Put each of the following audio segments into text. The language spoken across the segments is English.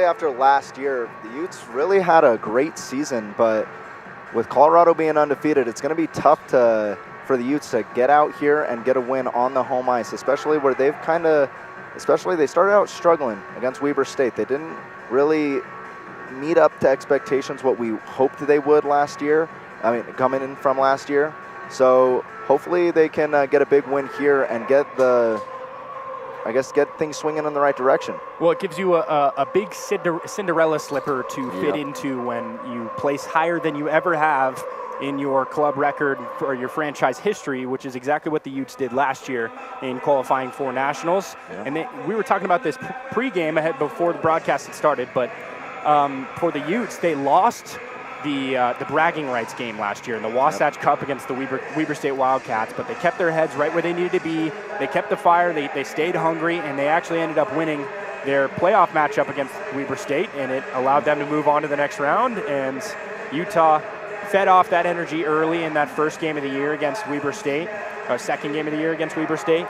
After last year, the Utes really had a great season, but with Colorado being undefeated, it's going to be tough for the Utes to get out here and get a win on the home ice, especially where they've they started out struggling against Weber State. They didn't really meet up to expectations what we hoped they would last year, coming in from last year. So hopefully they can get a big win here and get things swinging in the right direction. Well, it gives you a big Cinderella slipper to fit into when you place higher than you ever have in your club record or your franchise history, which is exactly what the Utes did last year in qualifying for nationals. Yeah. And we were talking about this pregame ahead before the broadcast had started, but for the Utes, they lost the bragging rights game last year in the Wasatch Cup against the Weber State Wildcats, but they kept their heads right where they needed to be. They kept the fire, they stayed hungry, and they actually ended up winning their playoff matchup against Weber State, and it allowed them to move on to the next round. And Utah fed off that energy early in that first game of the year against Weber State, or second game of the year against Weber State.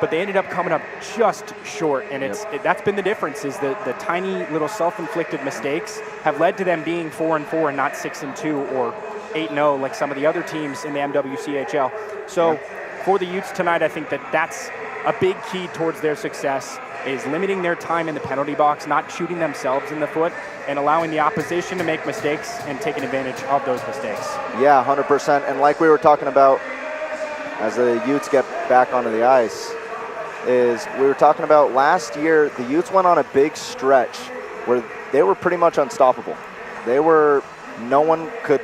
But they ended up coming up just short, and that's been the difference. Is the tiny little self-inflicted mistakes have led to them being 4-4 and not 6-2 or 8-0 like some of the other teams in the MWCHL. So for the Utes tonight, I think that's a big key towards their success, is limiting their time in the penalty box, not shooting themselves in the foot, and allowing the opposition to make mistakes and taking advantage of those mistakes. Yeah, 100%. And like we were talking about as the Utes get back onto the ice, is we were talking about last year, the Utes went on a big stretch where they were pretty much unstoppable. No one could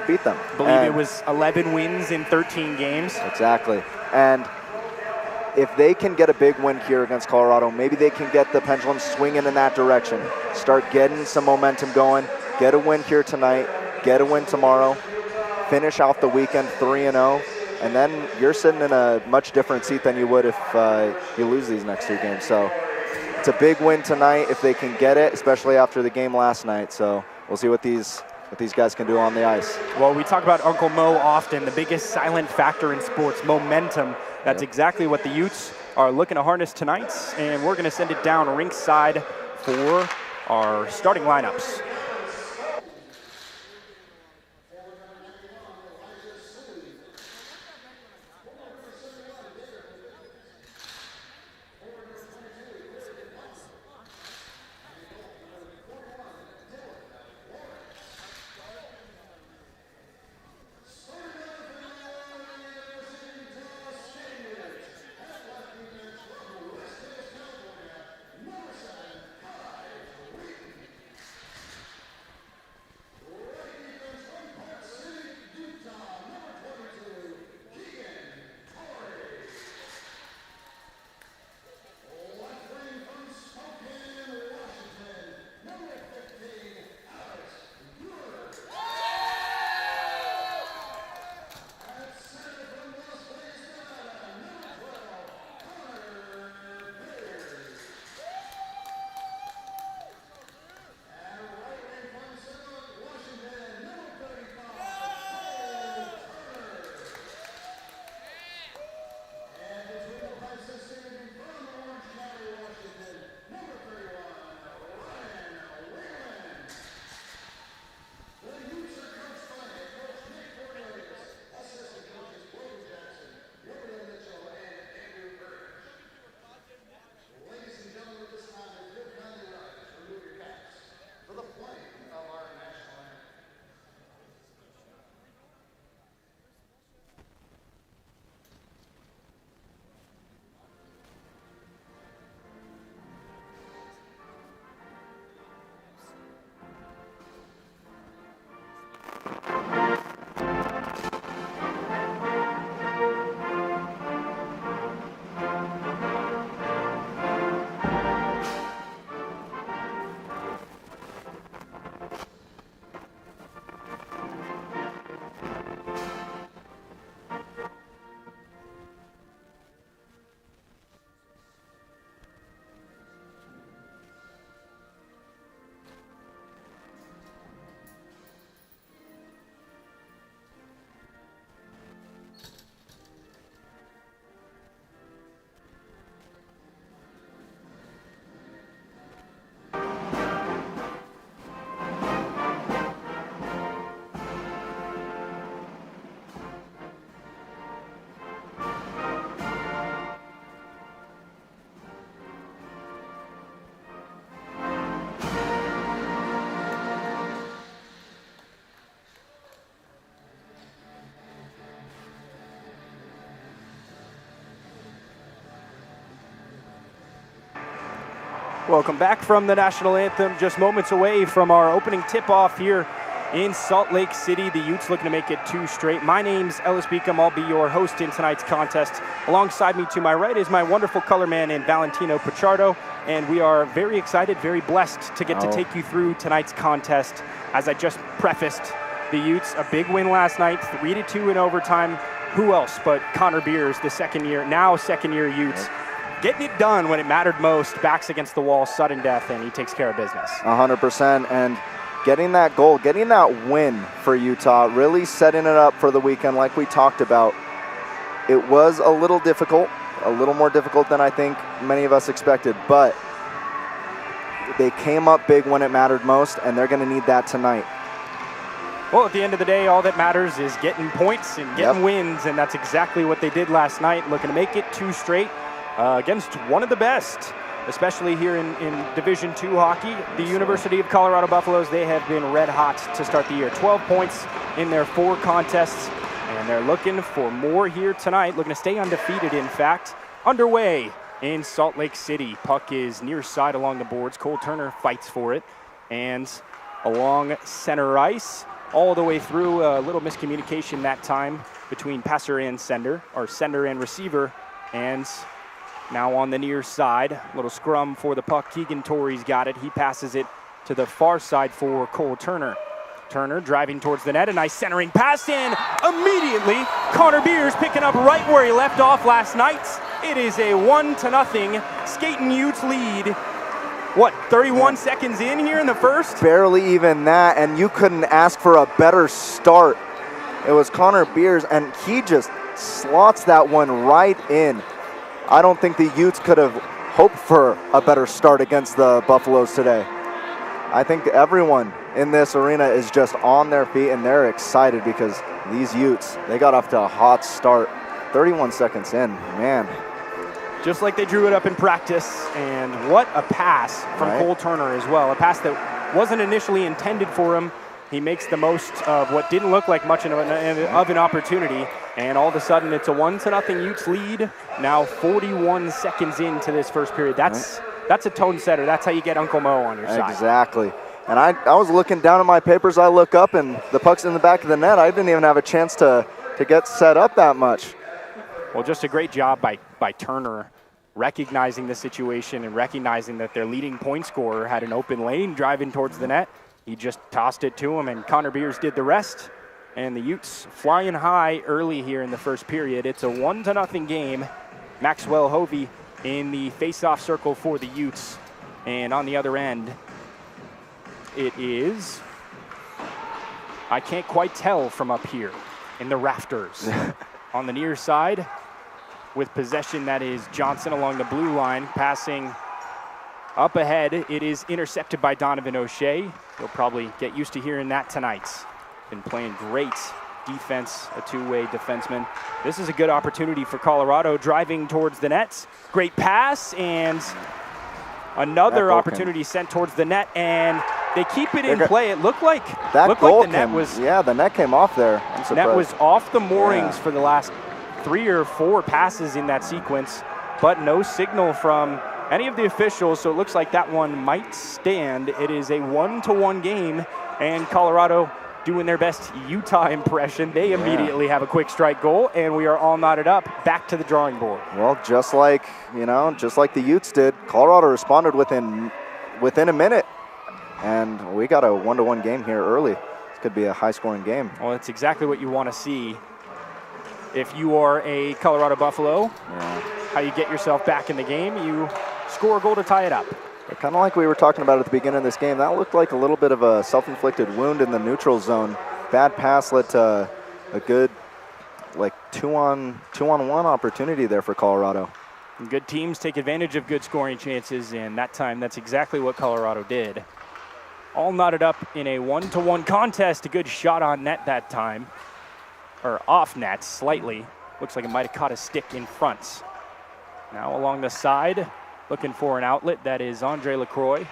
beat them. I believe it was 11 wins in 13 games. Exactly. And if they can get a big win here against Colorado, maybe they can get the pendulum swinging in that direction, start getting some momentum going, get a win here tonight, get a win tomorrow, finish off the weekend 3-0. And then you're sitting in a much different seat than you would if you lose these next two games. So it's a big win tonight if they can get it, especially after the game last night. So we'll see what these guys can do on the ice. Well, we talk about Uncle Mo often, the biggest silent factor in sports, momentum. That's exactly what the Utes are looking to harness tonight. And we're going to send it down rinkside for our starting lineups. Welcome back from the national anthem, just moments away from our opening tip-off here in Salt Lake City. The Utes looking to make it 2 straight. My name's Ellis Beacom. I'll be your host in tonight's contest. Alongside me to my right is my wonderful color man in Valentino Pichardo, and we are very excited, very blessed to get to take you through tonight's contest. As I just prefaced, the Utes, a big win last night, 3-2 in overtime. Who else but Connor Beers, the second-year Utes, getting it done when it mattered most, backs against the wall, sudden death, and he takes care of business. 100%, and getting that goal, getting that win for Utah, really setting it up for the weekend like we talked about. It was a little difficult, a little more difficult than I think many of us expected, but they came up big when it mattered most, and they're going to need that tonight. Well, at the end of the day, all that matters is getting points and getting wins, and that's exactly what they did last night, looking to make it 2 straight. Against one of the best, especially here in Division II hockey. The University of Colorado Buffaloes, they have been red hot to start the year. 12 points in their 4 contests, and they're looking for more here tonight, looking to stay undefeated, in fact. Underway in Salt Lake City. Puck is near side along the boards. Cole Turner fights for it, and along center ice, all the way through. A little miscommunication that time between passer and sender, or sender and receiver, and now on the near side, little scrum for the puck. Keegan Torrey's got it. He passes it to the far side for Cole Turner. Turner driving towards the net. A nice centering pass in. Immediately, Connor Beers picking up right where he left off last night. It is a 1-0 Skating Utes lead. 31 seconds in here in the first? Barely even that, and you couldn't ask for a better start. It was Connor Beers, and he just slots that one right in. I don't think the Utes could have hoped for a better start against the Buffaloes today. I think everyone in this arena is just on their feet, and they're excited because these Utes, they got off to a hot start. 31 seconds in, man. Just like they drew it up in practice, and what a pass from Cole Turner as well. A pass that wasn't initially intended for him. He makes the most of what didn't look like much of an opportunity, and all of a sudden it's a 1-0 Utes lead. Now 41 seconds into this first period. That's a tone setter. That's how you get Uncle Mo on your side. Exactly. And I was looking down at my papers. I look up, and the puck's in the back of the net. I didn't even have a chance to get set up that much. Well, just a great job by Turner, recognizing the situation and recognizing that their leading point scorer had an open lane driving towards the net. He just tossed it to him, and Connor Beers did the rest. And the Utes flying high early here in the first period. It's a 1-0 game. Maxwell Hovey in the face-off circle for the Utes. And on the other end, it is, I can't quite tell from up here in the rafters. On the near side, with possession, that is Johnson along the blue line, passing up ahead. It is intercepted by Donovan O'Shea. He'll probably get used to hearing that tonight. Been playing great defense, a 2-way defenseman. This is a good opportunity for Colorado, driving towards the net. Great pass, and another opportunity sent towards the net, and they keep it in play. It looked like the net was... Yeah, the net came off there. I'm surprised. Net was off the moorings for the last 3 or 4 passes in that sequence, but no signal from any of the officials, so it looks like that one might stand. It is a 1-1 game, and Colorado doing their best Utah impression. They immediately have a quick strike goal, and we are all knotted up, back to the drawing board. Well, just like the Utes did, Colorado responded within a minute, and we got a 1-1 game here early. This could be a high-scoring game. Well, that's exactly what you want to see. If you are a Colorado Buffalo, how you get yourself back in the game, you score a goal to tie it up. Kind of like we were talking about at the beginning of this game, that looked like a little bit of a self-inflicted wound in the neutral zone. Bad pass led to a good, two-on-one opportunity there for Colorado. And good teams take advantage of good scoring chances, and that time that's exactly what Colorado did. All knotted up in a 1-1 contest. A good shot on net that time, or off net slightly. Looks like it might have caught a stick in front. Now along the side, looking for an outlet. That is Andre Lacroix,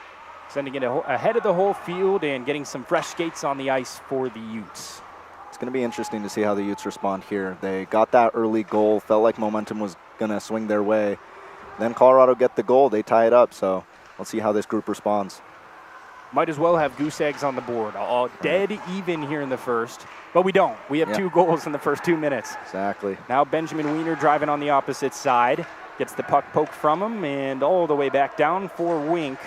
sending it ahead of the whole field and getting some fresh skates on the ice for the Utes. It's going to be interesting to see how the Utes respond here. They got that early goal, felt like momentum was going to swing their way. Then Colorado get the goal, they tie it up. So Let's see how this group responds. Might as well have goose eggs on the board. All dead even here in the first, but we don't. We have 2 goals in the first 2 minutes. Exactly. Now Benjamin Wiener driving on the opposite side. Gets the puck poked from him and all the way back down for Wink,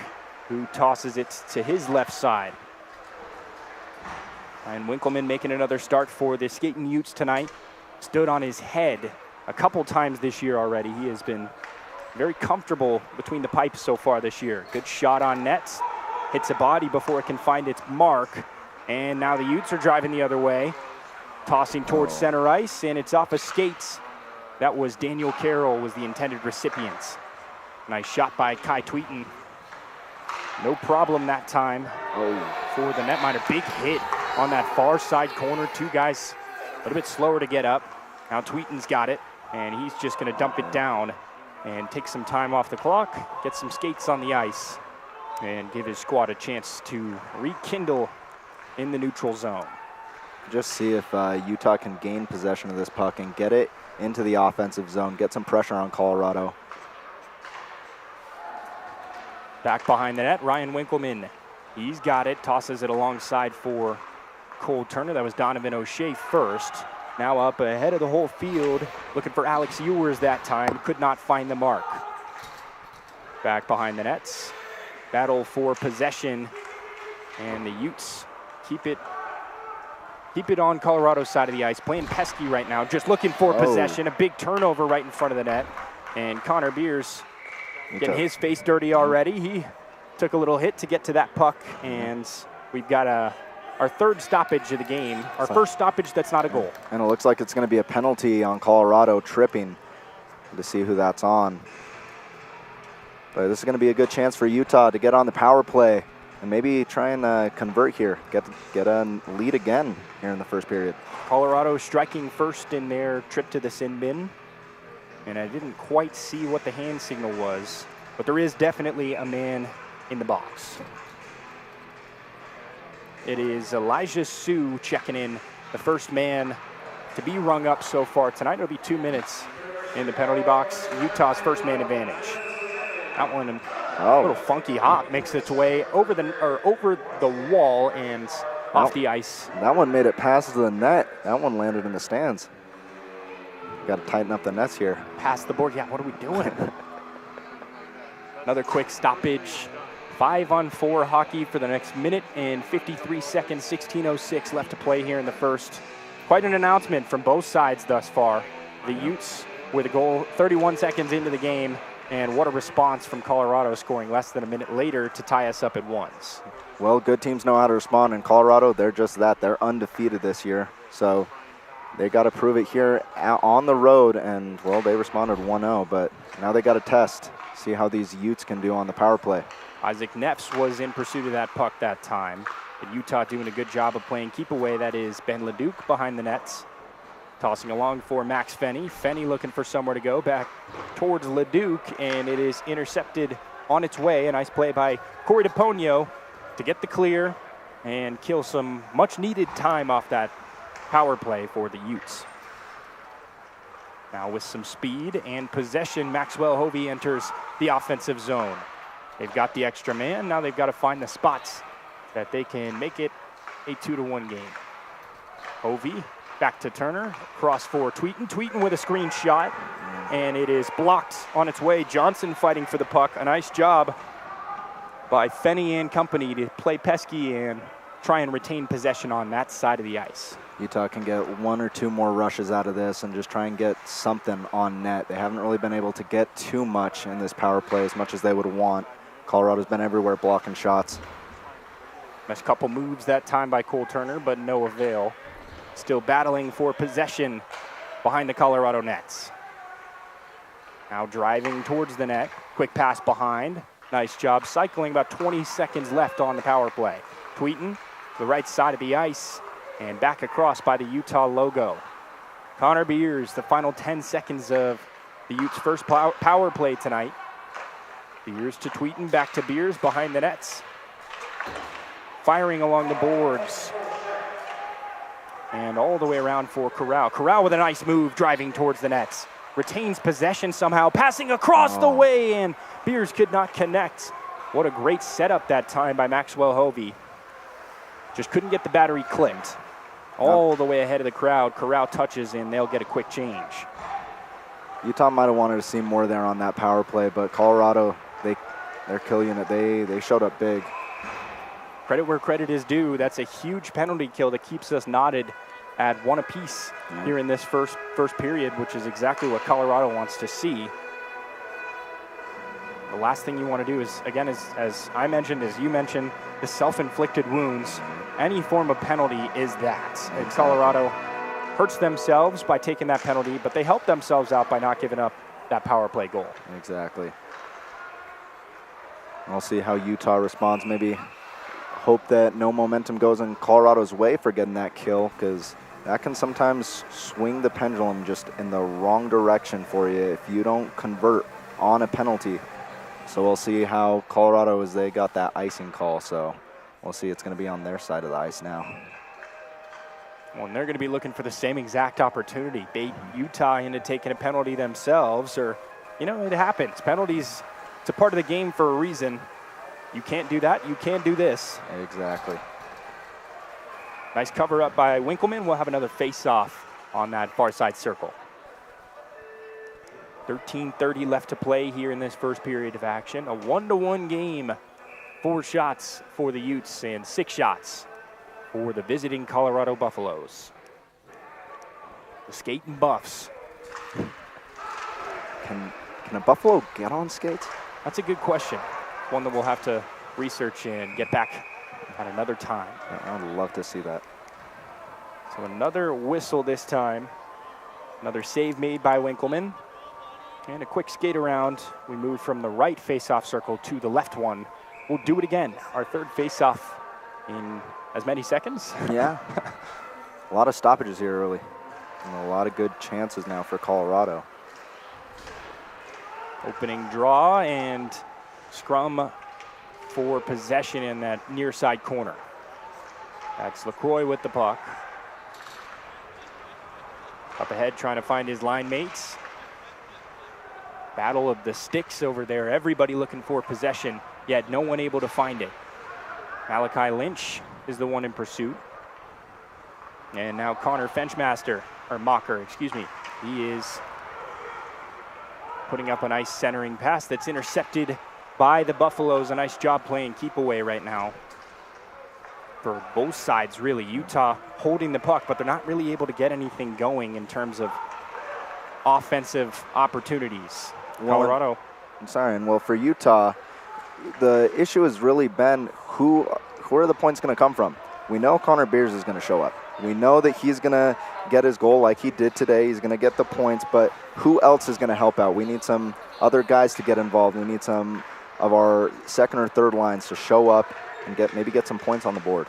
who tosses it to his left side. Ryan Winkleman making another start for the Skating Utes tonight. Stood on his head a couple times this year already. He has been very comfortable between the pipes so far this year. Good shot on net. Hits a body before it can find its mark. And now the Utes are driving the other way. Tossing towards center ice, and it's off of skates. That was Daniel Carroll was the intended recipient. Nice shot by Kai Tweeten. No problem that time for the netminder. Big hit on that far side corner. 2 guys a little bit slower to get up. Now Tweeten's got it, and he's just going to dump it down and take some time off the clock, get some skates on the ice, and give his squad a chance to rekindle in the neutral zone. Just see if Utah can gain possession of this puck and get it into the offensive zone, get some pressure on Colorado. Back behind the net, Ryan Winkleman. He's got it, tosses it alongside for Cole Turner. That was Donovan O'Shea first. Now up ahead of the whole field, looking for Alex Ewers that time. Could not find the mark. Back behind the nets. Battle for possession, and the Utes keep it on Colorado's side of the ice. Playing pesky right now, just looking for possession. A big turnover right in front of the net, and Connor Beers getting his face dirty already. He took a little hit to get to that puck, and we've got our 3rd stoppage of the game, our first stoppage that's not a goal. And it looks like it's going to be a penalty on Colorado tripping, to see who that's on. But this is going to be a good chance for Utah to get on the power play and maybe try and convert here, get a lead again here in the first period. Colorado striking first in their trip to the sin bin, and I didn't quite see what the hand signal was, but there is definitely a man in the box. It is Elijah Sue checking in, the first man to be rung up so far tonight. It'll be 2 minutes in the penalty box. Utah's first man advantage. That one, a little funky hop, makes its way over the wall and off the ice. That one made it past the net. That one landed in the stands. Got to tighten up the nets here. Past the board. Yeah, what are we doing? Another quick stoppage. 5-on-4 hockey for the next minute and 53 seconds, 16:06 left to play here in the first. Quite an announcement from both sides thus far. The Utes with a goal 31 seconds into the game, and what a response from Colorado, scoring less than a minute later to tie us up at ones. Well, good teams know how to respond. In Colorado, they're just that. They're undefeated this year. So they got to prove it here on the road, and, well, they responded 1-0, but now they got to test, see how these Utes can do on the power play. Isaac Neffs was in pursuit of that puck that time. But Utah doing a good job of playing keep away. That is Ben Leduc behind the nets. Tossing along for Max Fenney. Fenney looking for somewhere to go back towards Leduc, and it is intercepted on its way. A nice play by Corey DePonio to get the clear and kill some much-needed time off that power play for the Utes. Now with some speed and possession, Maxwell Hovey enters the offensive zone. They've got the extra man. Now they've got to find the spots that they can make it a 2-1 game. Hovey back to Turner, cross for Tweeten. Tweeten with a screen shot, and it is blocked on its way. Johnson fighting for the puck. A nice job by Fenney and company to play pesky and try and retain possession on that side of the ice. Utah can get 1 or 2 more rushes out of this and just try and get something on net. They haven't really been able to get too much in this power play, as much as they would want. Colorado's been everywhere blocking shots. Nice couple moves that time by Cole Turner, but no avail. Still battling for possession behind the Colorado nets. Now driving towards the net. Quick pass behind. Nice job cycling. About 20 seconds left on the power play. Tweeten, the right side of the ice, and back across by the Utah logo. Connor Beers, the final 10 seconds of the Utes' first power play tonight. Beers to Tweeten, back to Beers behind the nets. Firing along the boards. And all the way around for Corral. Corral with a nice move driving towards the nets. Retains possession somehow, passing across the way, and Beers could not connect. What a great setup that time by Maxwell Hovey. Just couldn't get the battery clipped. All the way ahead of the crowd. Corral touches and they'll get a quick change. Utah might have wanted to see more there on that power play, but Colorado, their kill unit, they showed up big. Credit where credit is due. That's a huge penalty kill that keeps us knotted at 1 apiece here in this first period, which is exactly what Colorado wants to see. The last thing you want to do is, again, as I mentioned, as you mentioned, the self-inflicted wounds. Any form of penalty is that. And Colorado hurts themselves by taking that penalty, but they help themselves out by not giving up that power play goal. Exactly. We'll see how Utah responds. Maybe hope that no momentum goes in Colorado's way for getting that kill, because that can sometimes swing the pendulum just in the wrong direction for you if you don't convert on a penalty. So we'll see how Colorado, as they got that icing call, so we'll see. It's going to be on their side of the ice now. Well, and they're going to be looking for the same exact opportunity. Bait Utah into taking a penalty themselves, or, you know, it happens. Penalties, it's a part of the game for a reason. You can't do that, you can do this. Exactly. Nice cover up by Winkleman. We'll have another face-off on that far side circle. 13:30 left to play here in this first period of action. A 1-1 game. 4 shots for the Utes and 6 shots for the visiting Colorado Buffaloes. The skating Buffs. Can a Buffalo get on skates? That's a good question. One that we'll have to research and get back at another time. I'd love to see that. So another whistle this time. Another save made by Winkleman. And a quick skate around. We move from the right face-off circle to the left one. We'll do it again. Our third face-off in as many seconds. Yeah. A lot of stoppages here early. And a lot of good chances now for Colorado. Opening draw and scrum for possession in that near side corner. That's LaCroix with the puck. Up ahead trying to find his line mates. Battle of the sticks over there. Everybody looking for possession, yet no one able to find it. Malachi Lynch is the one in pursuit. And now Connor Mocker, excuse me. He is putting up a nice centering pass that's intercepted by the Buffaloes. A nice job playing keep away right now for both sides, really. Utah holding the puck, but they're not really able to get anything going in terms of offensive opportunities. Colorado. I'm sorry, and well, for Utah, the issue has really been who are the points going to come from? We know Connor Beers is going to show up. We know that he's going to get his goal like he did today. He's going to get the points, but who else is going to help out? We need some other guys to get involved. We need some of our second or third lines to show up and maybe get some points on the board.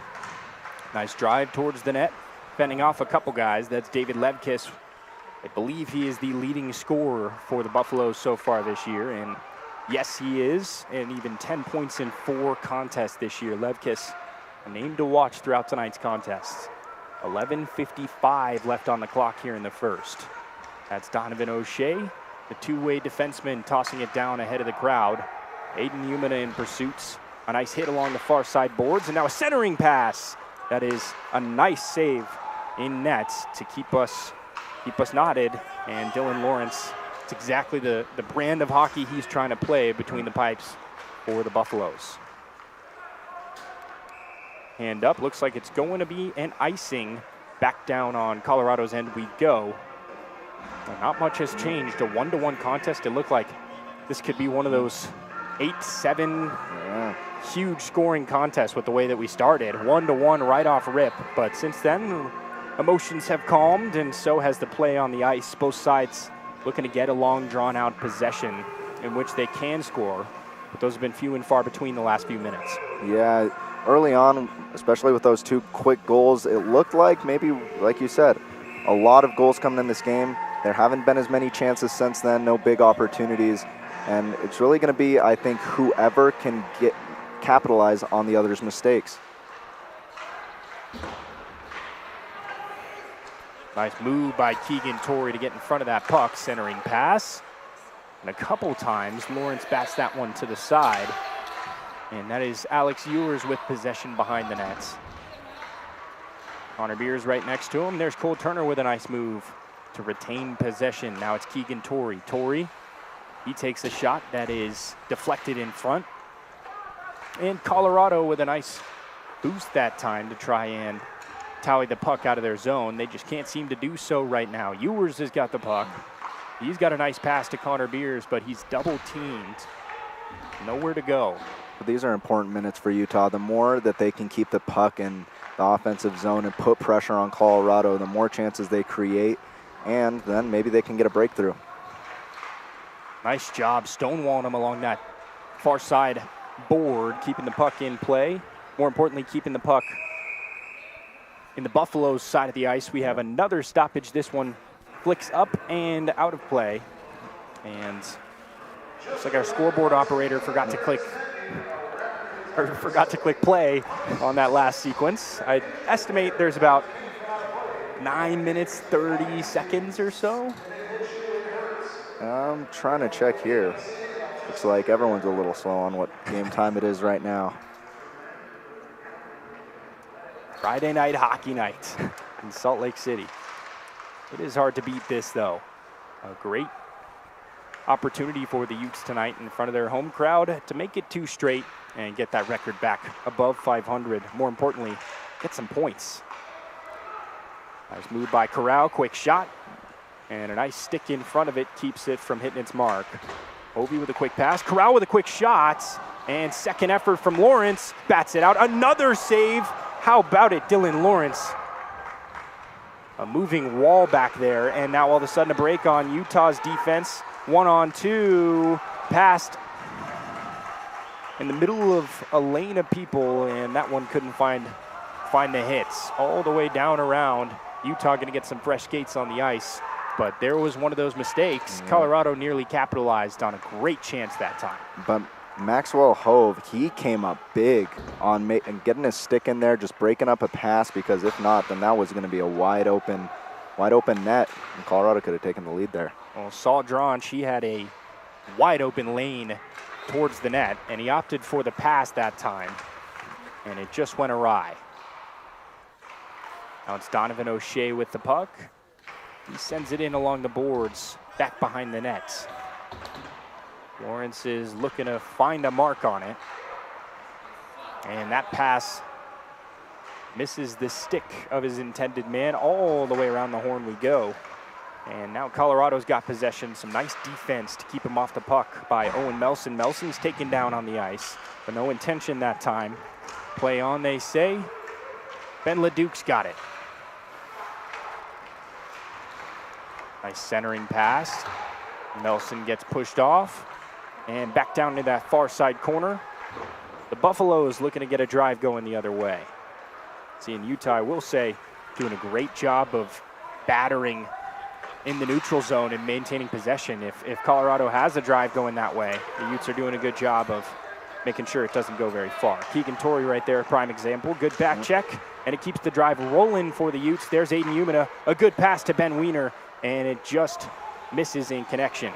Nice drive towards the net, fending off a couple guys. That's David Levkis. I believe he is the leading scorer for the Buffaloes so far this year, and yes, he is, and even 10 points in 4 contests this year. Levkis, a name to watch throughout tonight's contest. 11:55 left on the clock here in the first. That's Donovan O'Shea, the two-way defenseman, tossing it down ahead of the crowd. Aiden Umina in pursuits. A nice hit along the far side boards, and now a centering pass. That is a nice save in net to keep us knotted. And Dylan Lawrence, it's exactly the brand of hockey he's trying to play between the pipes for the Buffaloes. Hand up, looks like it's going to be an icing. Back down on Colorado's end we go. Well, not much has changed. A 1-1 contest. It looked like this could be one of those 8-7 huge scoring contests with the way that we started. 1-1 right off rip. But since then, emotions have calmed, and so has the play on the ice. Both sides looking to get a long, drawn-out possession in which they can score. But those have been few and far between the last few minutes. Yeah, early on, especially with those 2 quick goals, it looked like maybe, like you said, a lot of goals coming in this game. There haven't been as many chances since then, no big opportunities. And it's really going to be, I think, whoever can capitalize on the other's mistakes. Nice move by Keegan Torrey to get in front of that puck, centering pass. And a couple times, Lawrence bats that one to the side. And that is Alex Ewers with possession behind the nets. Connor Beers right next to him. There's Cole Turner with a nice move to retain possession. Now it's Keegan Torrey. Torrey, he takes a shot that is deflected in front. And Colorado with a nice boost that time to try and tally the puck out of their zone. They just can't seem to do so right now. Ewers has got the puck. He's got a nice pass to Connor Beers, but he's double teamed. Nowhere to go. But these are important minutes for Utah. The more that they can keep the puck in the offensive zone and put pressure on Colorado, the more chances they create, and then maybe they can get a breakthrough. Nice job stonewalling them along that far side board, keeping the puck in play. More importantly, keeping the puck in the Buffaloes side of the ice. We have another stoppage. This one flicks up and out of play. And looks like our scoreboard operator forgot to click play on that last sequence. I estimate there's about 9 minutes, 30 seconds or so. I'm trying to check here. Looks like everyone's a little slow on what game time it is right now. Friday night hockey night in Salt Lake City. It is hard to beat this, though. A great opportunity for the Utes tonight in front of their home crowd to make it 2 straight and get that record back above 500. More importantly, get some points. Nice move by Corral, quick shot, and a nice stick in front of it keeps it from hitting its mark. Ovi with a quick pass, Corral with a quick shot, and second effort from Lawrence, bats it out, another save. How about it, Dylan Lawrence? A moving wall back there, and now all of a sudden a break on Utah's defense. 1-on-2, passed in the middle of a lane of people, and that one couldn't find the hits. All the way down around. Utah going to get some fresh skates on the ice, but there was one of those mistakes. Colorado nearly capitalized on a great chance that time. But Maxwell Hove, he came up big on getting his stick in there, just breaking up a pass, because if not, then that was going to be a wide open net, and Colorado could have taken the lead there. Well, Saul Dranch, he had a wide open lane towards the net, and he opted for the pass that time, and it just went awry. Now it's Donovan O'Shea with the puck. He sends it in along the boards, back behind the net. Lawrence is looking to find a mark on it. And that pass misses the stick of his intended man. All the way around the horn we go. And now Colorado's got possession. Some nice defense to keep him off the puck by Owen Melson. Melson's taken down on the ice, but no intention that time. Play on, they say. Ben Leduc's got it. Nice centering pass. Melson gets pushed off and back down to that far side corner. The Buffaloes looking to get a drive going the other way. Seeing Utah, I will say, doing a great job of battering in the neutral zone and maintaining possession. If Colorado has a drive going that way, the Utes are doing a good job of making sure it doesn't go very far. Keegan Torrey right there, a prime example. Good back check, and it keeps the drive rolling for the Utes. There's Aiden Umina, a good pass to Ben Wiener, and it just misses in connection.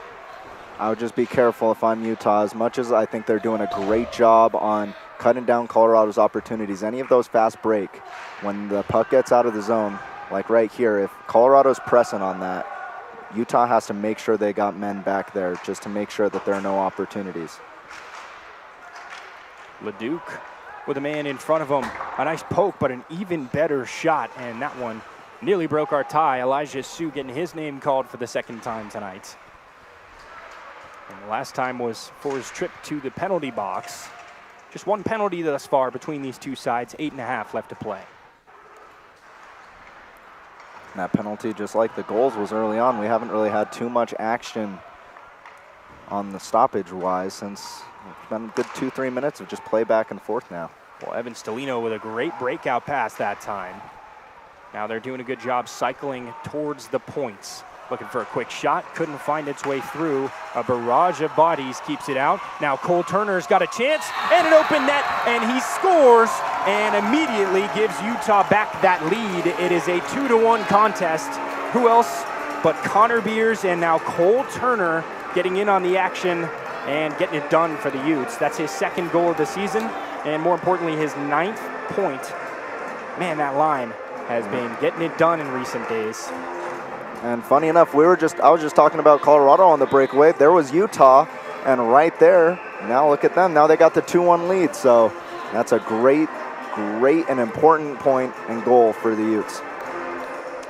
I would just be careful if I'm Utah. As much as I think they're doing a great job on cutting down Colorado's opportunities, any of those fast break, when the puck gets out of the zone, like right here, if Colorado's pressing on that, Utah has to make sure they got men back there just to make sure that there are no opportunities. Leduc with a man in front of him. A nice poke, but an even better shot, and that one nearly broke our tie. Elijah Sue getting his name called for the second time tonight. And the last time was for his trip to the penalty box. Just one penalty thus far between these two sides, 8.5 left to play. And that penalty, just like the goals, was early on. We haven't really had too much action on the stoppage-wise since it's been a good 2-3 minutes of just play back and forth now. Well, Evan Stelino with a great breakout pass that time. Now they're doing a good job cycling towards the points. Looking for a quick shot, couldn't find its way through. A barrage of bodies keeps it out. Now Cole Turner's got a chance and an open net, and he scores and immediately gives Utah back that lead. It is a 2-1 contest. Who else but Connor Beers and now Cole Turner getting in on the action and getting it done for the Utes. That's his second goal of the season, and more importantly, his 9th point. Man, that line has been getting it done in recent days. And funny enough, I was just talking about Colorado on the breakaway. There was Utah, and right there, now look at them. Now they got the 2-1 lead. So that's a great and important point and goal for the Utes.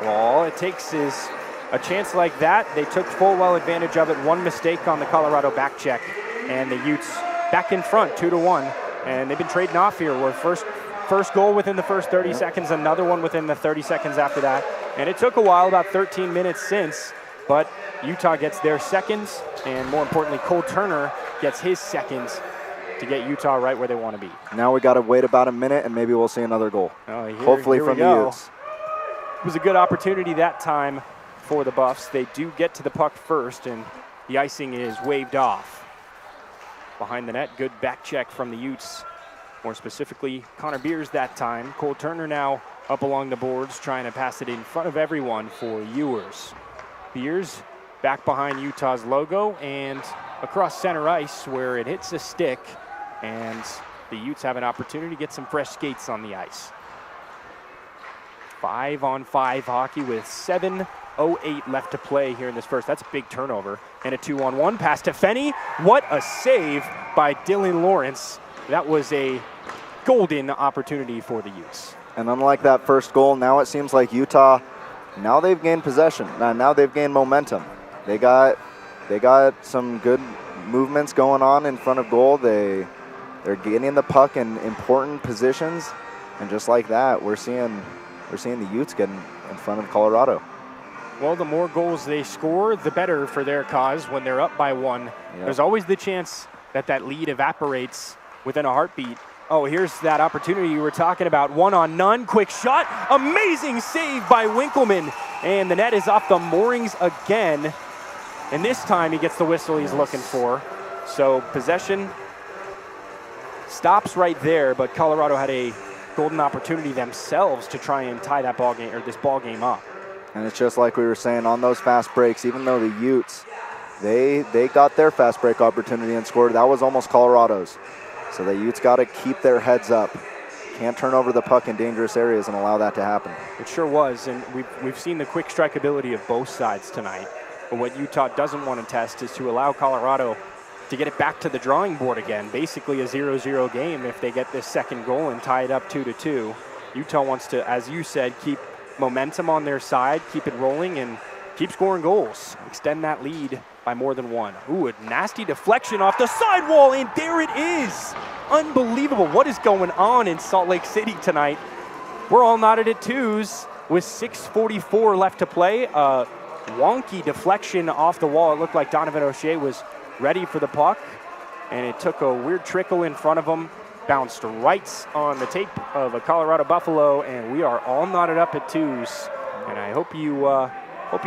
Well, all it takes is a chance like that. They took full well advantage of it. One mistake on the Colorado back check, and the Utes back in front, 2-1. And they've been trading off here. We're first goal within the first 30 seconds, another one within the 30 seconds after that. And it took a while, about 13 minutes since, but Utah gets their seconds, and more importantly, Cole Turner gets his seconds to get Utah right where they want to be. Now we got to wait about a minute, and maybe we'll see another goal. Hopefully here from the Utes. It was a good opportunity that time for the Buffs. They do get to the puck first, and the icing is waved off. Behind the net, good back check from the Utes. More specifically, Connor Beers that time. Cole Turner now up along the boards, trying to pass it in front of everyone for Ewers. Beers back behind Utah's logo and across center ice where it hits a stick, and the Utes have an opportunity to get some fresh skates on the ice. 5-on-5 hockey with 7:08 left to play here in this first. That's a big turnover. And a 2-on-1 pass to Fenny. What a save by Dylan Lawrence. That was a golden opportunity for the Utes. And unlike that first goal, now it seems like Utah, now they've gained possession. Now they've gained momentum. They got some good movements going on in front of goal. They're getting the puck in important positions, and just like that, we're seeing the Utes getting in front of Colorado. Well, the more goals they score, the better for their cause. When they're up by one, there's always the chance that lead evaporates within a heartbeat. Oh, here's that opportunity you were talking about. 1-on-none, quick shot, amazing save by Winkleman. And the net is off the moorings again. And this time he gets the whistle he's looking for. So possession stops right there, but Colorado had a golden opportunity themselves to try and tie that ball game, or this ball game up. And it's just like we were saying on those fast breaks, even though the Utes, they got their fast break opportunity and scored, that was almost Colorado's. So the Utes got to keep their heads up. Can't turn over the puck in dangerous areas and allow that to happen. It sure was, and we've seen the quick strike ability of both sides tonight. But what Utah doesn't want to test is to allow Colorado to get it back to the drawing board again. Basically a 0-0 game if they get this second goal and tie it up 2-2. Utah wants to, as you said, keep momentum on their side, keep it rolling, and keep scoring goals. Extend that lead by more than one. Ooh, a nasty deflection off the sidewall, and there it is. Unbelievable. What is going on in Salt Lake City tonight? We're all knotted at twos with 6:44 left to play. A wonky deflection off the wall. It looked like Donovan O'Shea was ready for the puck, and it took a weird trickle in front of him, bounced right on the tape of a Colorado Buffalo, and we are all knotted up at twos. And I hope you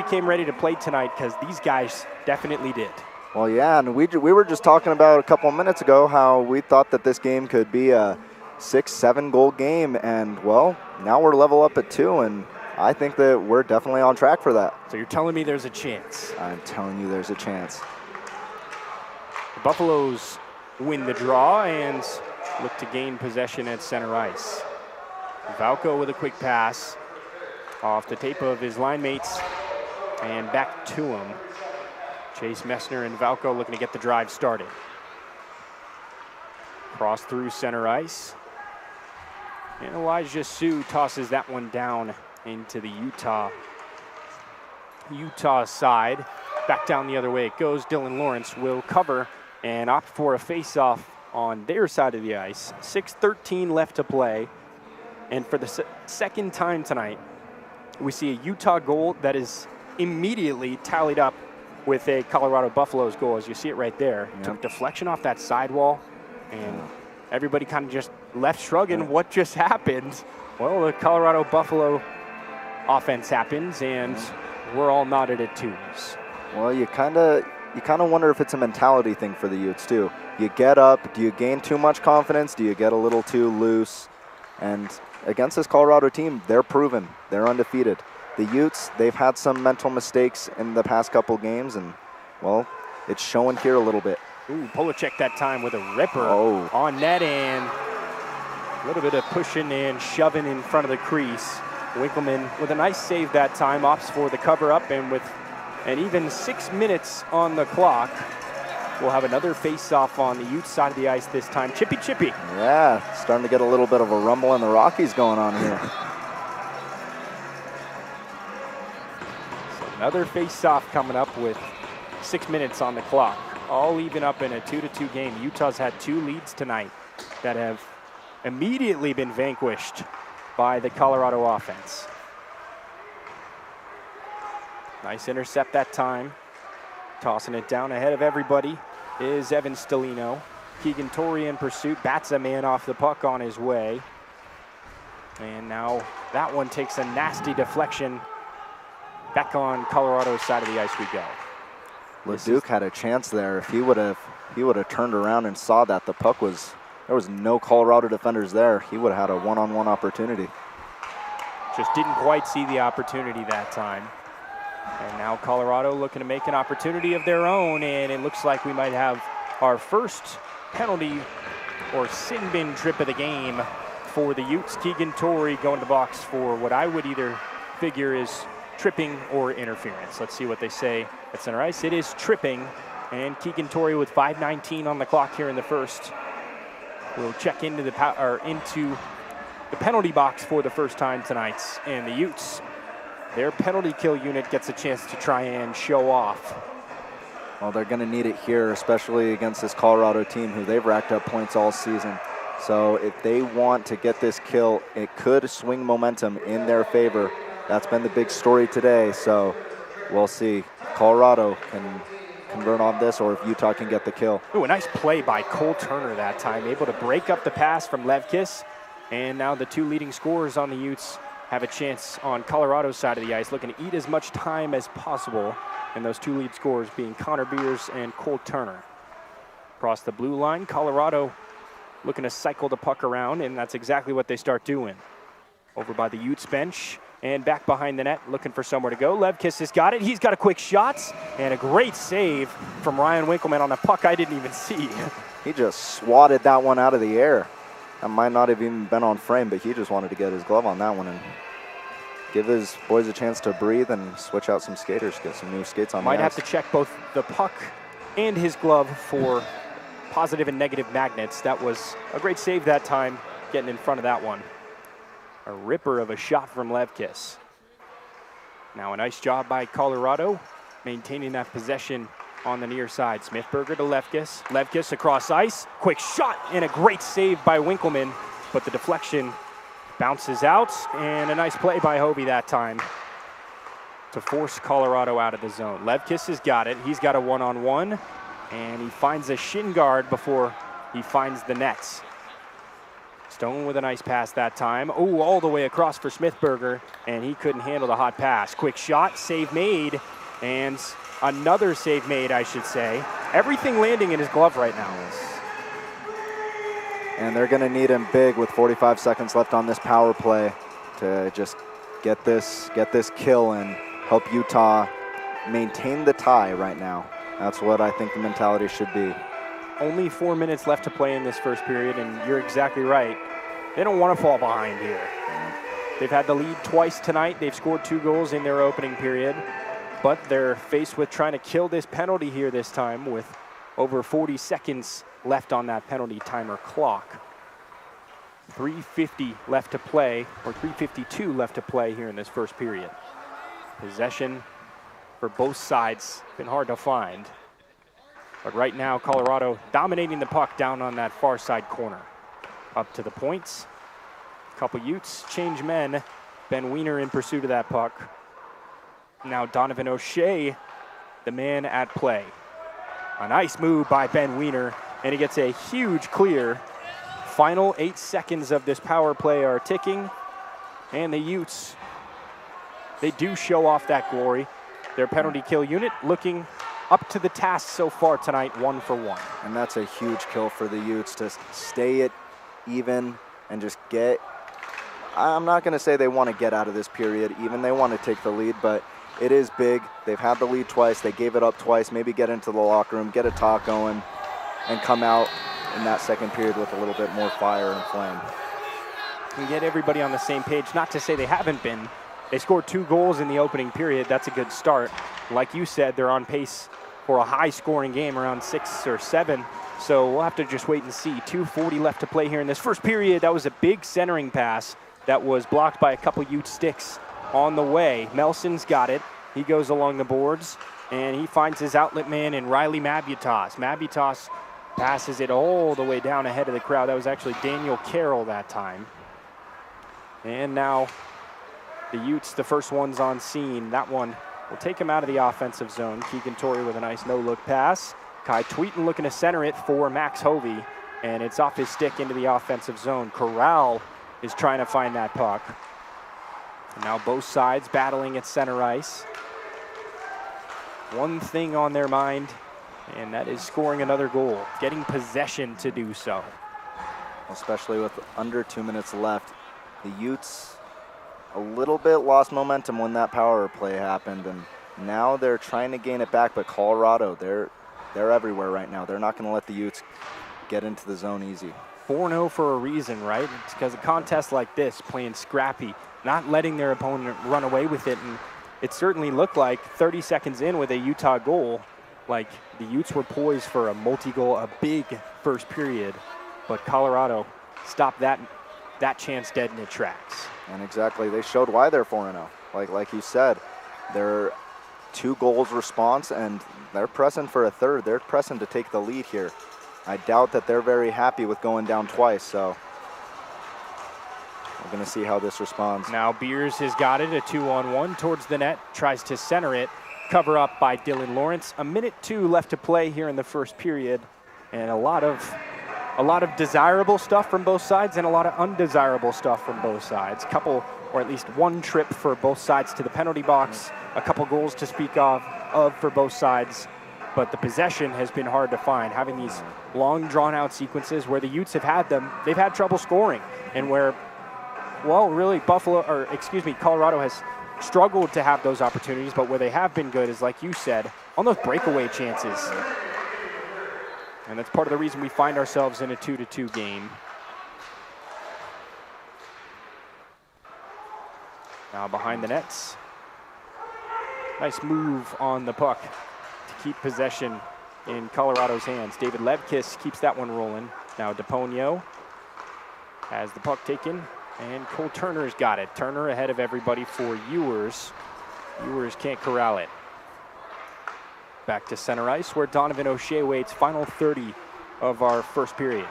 came ready to play tonight, because these guys definitely did. Well, yeah, and we were just talking about a couple of minutes ago how we thought that this game could be a 6-7 goal game, and well, now we're level up at 2, and I think that we're definitely on track for that. So you're telling me there's a chance? I'm telling you there's a chance. The Buffaloes win the draw and look to gain possession at center ice. Valco with a quick pass off the tape of his line mates and back to him. Chase Messner and Valco looking to get the drive started. Cross through center ice. And Elijah Sue tosses that one down into the Utah side. Back down the other way it goes. Dylan Lawrence will cover and opt for a face-off on their side of the ice. 6:13 left to play. And for the second time tonight, we see a Utah goal that is immediately tallied up with a Colorado Buffaloes goal, as you see it right there. Yep. Took deflection off that sidewall, and everybody kind of just left shrugging what just happened. Well, the Colorado Buffalo offense happens, and we're all knotted at twos. Well, you kind of wonder if it's a mentality thing for the Utes too. You get up, do you gain too much confidence? Do you get a little too loose? And against this Colorado team, they're proven. They're undefeated. The Utes, they've had some mental mistakes in the past couple games, and, well, it's showing here a little bit. Ooh, Polacek that time with a ripper on net, and a little bit of pushing and shoving in front of the crease. Winkleman with a nice save that time, opts for the cover up, and with an even 6 minutes on the clock, we'll have another face-off on the Utes side of the ice this time. Chippy. Yeah, starting to get a little bit of a rumble in the Rockies going on here. So another face-off coming up with 6 minutes on the clock. All even up in a 2-2 game. Utah's had 2 leads tonight that have immediately been vanquished by the Colorado offense. Nice intercept that time. Tossing it down ahead of everybody is Evan Stelino. Keegan Torrey in pursuit, bats a man off the puck on his way. And now that one takes a nasty deflection. Back on Colorado's side of the ice we go. LeDuc had a chance there. If he would have turned around and saw that there was no Colorado defenders there, he would have had a one-on-one opportunity. Just didn't quite see the opportunity that time. And now Colorado looking to make an opportunity of their own, and it looks like we might have our first penalty or sin bin trip of the game for the Utes. Keegan Torrey going to the box for what I would either figure is tripping or interference. Let's see what they say at center ice. It is tripping, and Keegan Torrey with 5:19 on the clock here in the first will check into the penalty box for the first time tonight, and the Utes, their penalty kill unit gets a chance to try and show off. Well, they're going to need it here, especially against this Colorado team who they've racked up points all season. So if they want to get this kill, it could swing momentum in their favor. That's been the big story today, so we'll see. Colorado can convert on this, or if Utah can get the kill. Ooh, a nice play by Cole Turner that time, able to break up the pass from Levkis. And now the 2 leading scorers on the Utes have a chance on Colorado's side of the ice, looking to eat as much time as possible. And those 2 lead scorers being Connor Beers and Cole Turner. Across the blue line, Colorado looking to cycle the puck around, and that's exactly what they start doing. Over by the Utes bench and back behind the net, looking for somewhere to go. Levkis has got it. He's got a quick shot and a great save from Ryan Winkleman on a puck I didn't even see. He just swatted that one out of the air. That might not have even been on frame, but he just wanted to get his glove on that one and give his boys a chance to breathe and switch out some skaters, get some new skates on the ice. Might have to check both the puck and his glove for positive and negative magnets. That was a great save that time, getting in front of that one. A ripper of a shot from Levkis. Now a nice job by Colorado, maintaining that possession on the near side. Smithberger to Levkis. Levkis across ice. Quick shot and a great save by Winkleman, but the deflection bounces out, and a nice play by Hovey that time to force Colorado out of the zone. Levkis has got it. He's got a one-on-one, and he finds a shin guard before he finds the nets. Stone with a nice pass that time. Oh, all the way across for Smithberger, and he couldn't handle the hot pass. Quick shot, save made, and another save made, I should say. Everything landing in his glove right now. And they're going to need him big with 45 seconds left on this power play to just get this kill and help Utah maintain the tie right now. That's what I think the mentality should be. Only 4 minutes left to play in this first period, and you're exactly right. They don't want to fall behind here. They've had the lead twice tonight. They've scored 2 goals in their opening period, but they're faced with trying to kill this penalty here this time with over 40 seconds left on that penalty timer clock. 3:50 left to play, or 3:52 left to play here in this first period. Possession for both sides, been hard to find. But right now, Colorado dominating the puck down on that far side corner. Up to the points. Couple Utes change men. Ben Wiener in pursuit of that puck. Now Donovan O'Shea, the man at play. A nice move by Ben Wiener, and he gets a huge clear. Final 8 seconds of this power play are ticking, and the Utes, they do show off that glory. Their penalty kill unit looking up to the task so far tonight, 1 for 1. And that's a huge kill for the Utes to stay it even and just get, I'm not going to say they want to get out of this period even, they want to take the lead, but it is big. They've had the lead twice, they gave it up twice, maybe get into the locker room, get a talk going, and come out in that second period with a little bit more fire and flame. And get everybody on the same page. Not to say they haven't been. They scored 2 goals in the opening period. That's a good start. Like you said, they're on pace for a high-scoring game, around 6 or 7. So we'll have to just wait and see. 2:40 left to play here in this first period. That was a big centering pass that was blocked by a couple Ute sticks on the way. Melson's got it. He goes along the boards, and he finds his outlet man in Riley Mabutas. Mabutas passes it all the way down ahead of the crowd. That was actually Daniel Carroll that time. And now the Utes, the first ones on scene. That one will take him out of the offensive zone. Keegan Torrey with a nice no-look pass. Kai Tweeten looking to center it for Max Hovey, and it's off his stick into the offensive zone. Corral is trying to find that puck. And now both sides battling at center ice. One thing on their mind, and that is scoring another goal, getting possession to do so. Especially with under 2 minutes left. The Utes a little bit lost momentum when that power play happened, and now they're trying to gain it back, but Colorado, they're everywhere right now. They're not going to let the Utes get into the zone easy. 4-0 for a reason, right? It's because a contest like this, playing scrappy, not letting their opponent run away with it, and it certainly looked like 30 seconds in with a Utah goal, like the Utes were poised for a multi-goal, a big first period, but Colorado stopped that chance dead in its tracks. And exactly, they showed why they're 4-0. Like you said, they're 2 goals response, and they're pressing for a third. They're pressing to take the lead here. I doubt that they're very happy with going down twice, so we're going to see how this responds. Now Beers has got it, a 2-on-1 towards the net, tries to center it, cover up by Dylan Lawrence. 1:02 left to play here in the first period, and a lot of desirable stuff from both sides and a lot of undesirable stuff from both sides. Couple, or at least one trip for both sides to the penalty box, a couple goals to speak of for both sides, but the possession has been hard to find. Having these long drawn-out sequences where the Utes have had them, they've had trouble scoring, and where, well, really Colorado has struggled to have those opportunities, but where they have been good is, like you said, on those breakaway chances. And that's part of the reason we find ourselves in a 2-2 game. Now behind the nets. Nice move on the puck to keep possession in Colorado's hands. David Levkis keeps that one rolling. Now DePonio has the puck taken, and Cole Turner's got it. Turner ahead of everybody for Ewers. Ewers can't corral it. Back to center ice where Donovan O'Shea waits. Final 30 of our first period.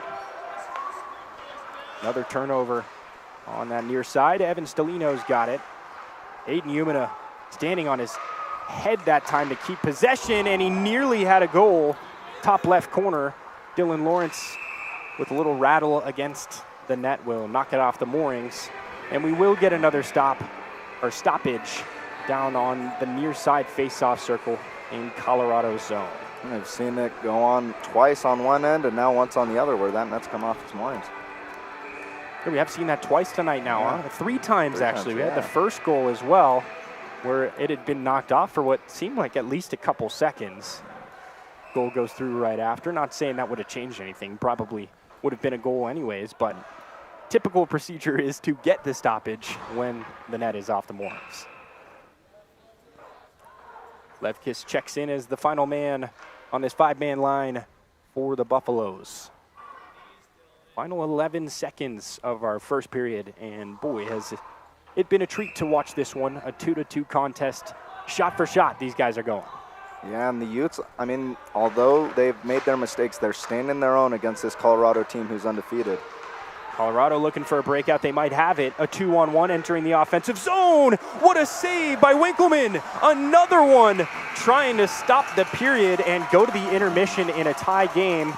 Another turnover on that near side. Evan Stelino's got it. Aiden Umina standing on his head that time to keep possession, and he nearly had a goal. Top left corner. Dylan Lawrence with a little rattle against the net will knock it off the moorings. And we will get another stoppage down on the near side face-off circle in Colorado's zone. I've seen it go on twice on one end and now once on the other where that net's come off its moorings. Yeah, we have seen that twice tonight now, Yeah. huh? Three times actually. We had the yeah. first goal as well where it had been knocked off for what seemed like at least a couple seconds. Goal goes through right after. Not saying that would have changed anything. Probably would have been a goal anyways, but typical procedure is to get the stoppage when the net is off the moorings. Levkis checks in as the final man on this 5-man line for the Buffaloes. Final 11 seconds of our first period, and boy, has it been a treat to watch this one, a 2-2 contest. Shot for shot, these guys are going. Yeah, and the Utes, I mean, although they've made their mistakes, they're standing their own against this Colorado team who's undefeated. Colorado looking for a breakout. They might have it. A 2-on-1 entering the offensive zone. What a save by Winkleman. Another one trying to stop the period and go to the intermission in a tie game.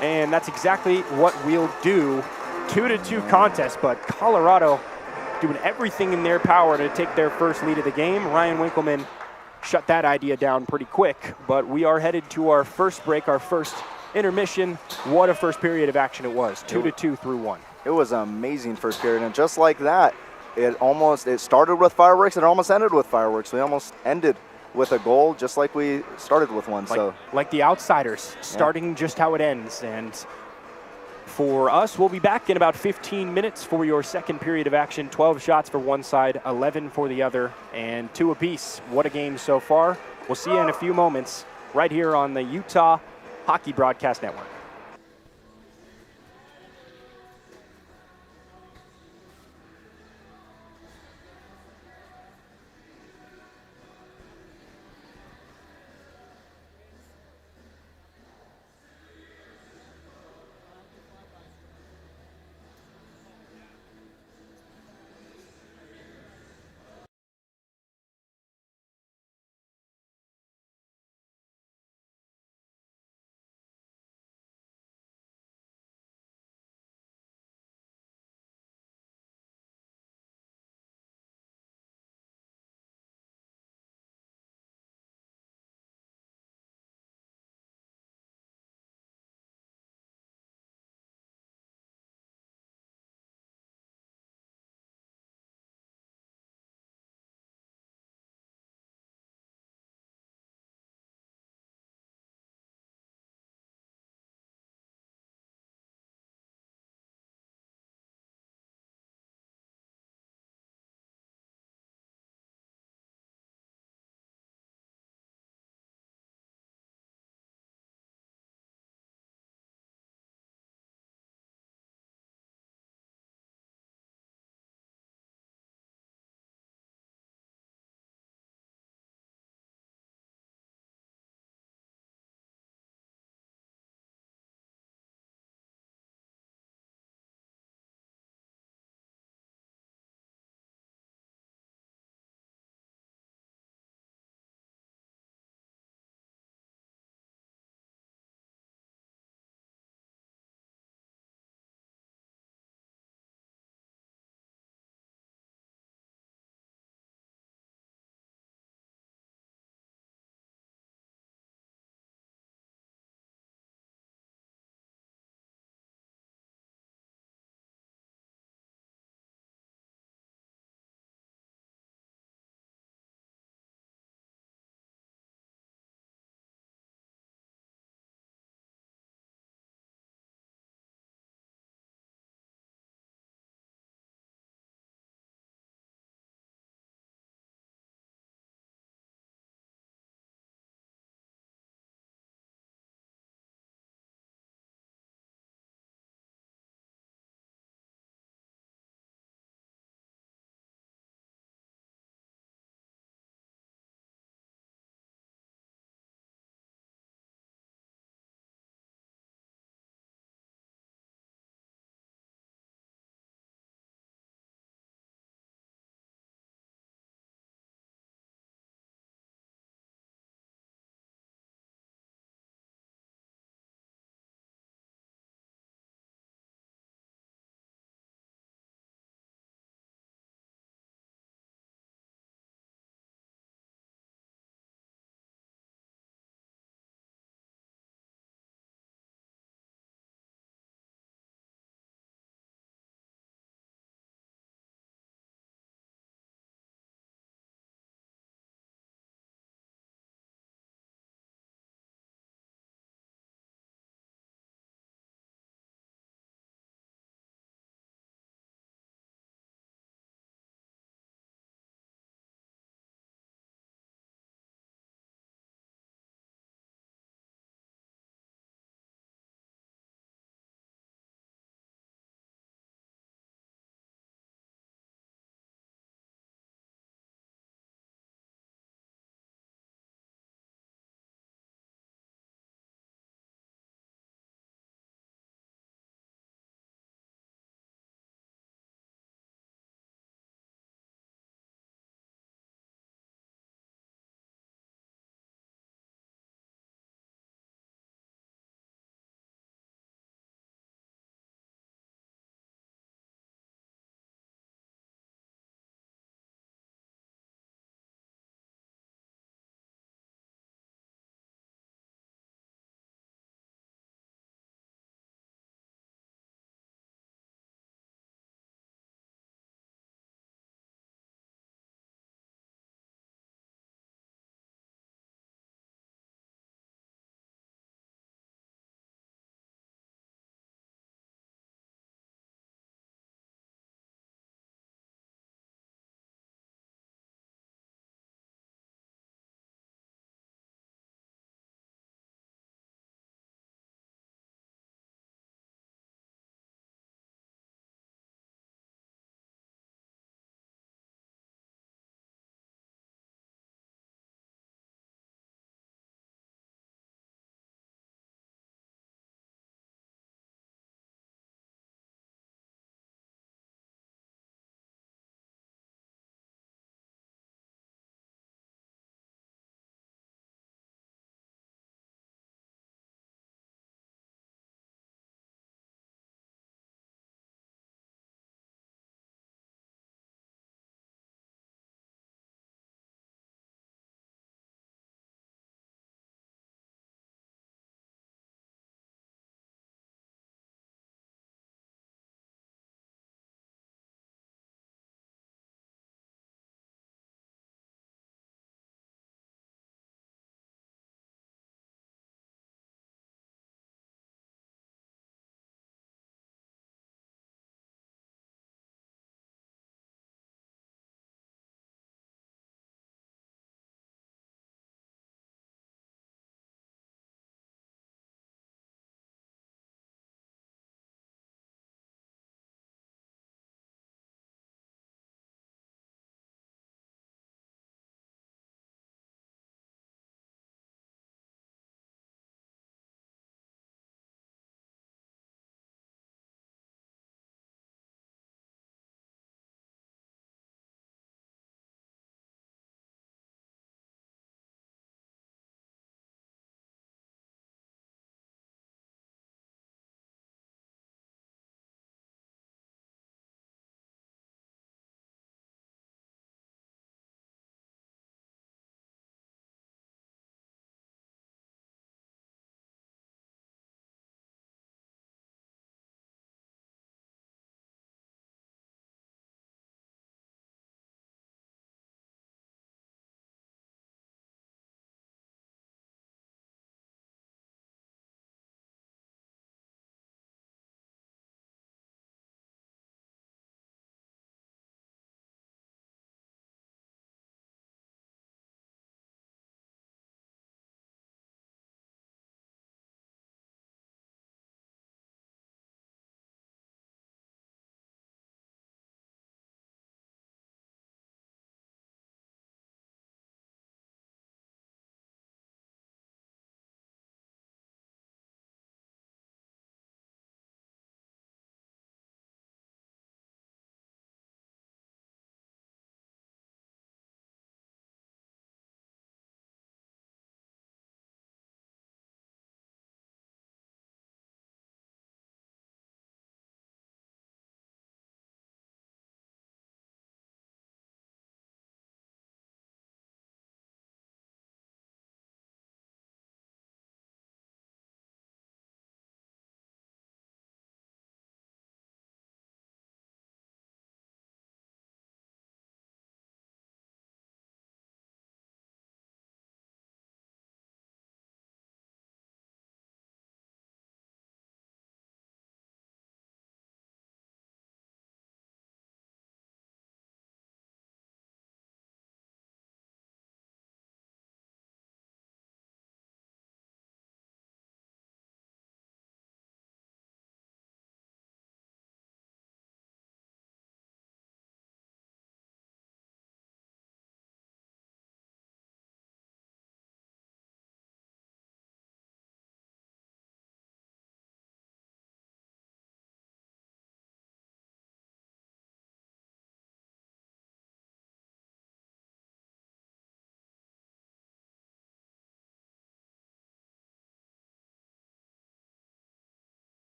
And that's exactly what we'll do. 2-2 contest, but Colorado doing everything in their power to take their first lead of the game. Ryan Winkleman shut that idea down pretty quick, but we are headed to our first break, our first intermission. What a first period of action it was. 2-2 through 1. It was an amazing first period, and just like that, it started with fireworks and it almost ended with fireworks. We almost ended with a goal, just like we started with one. Like the outsiders, starting just how it ends. And for us, we'll be back in about 15 minutes for your second period of action. 12 shots for one side, 11 for the other, and 2 apiece. What a game so far. We'll see you in a few moments right here on the Utah Hockey Broadcast Network.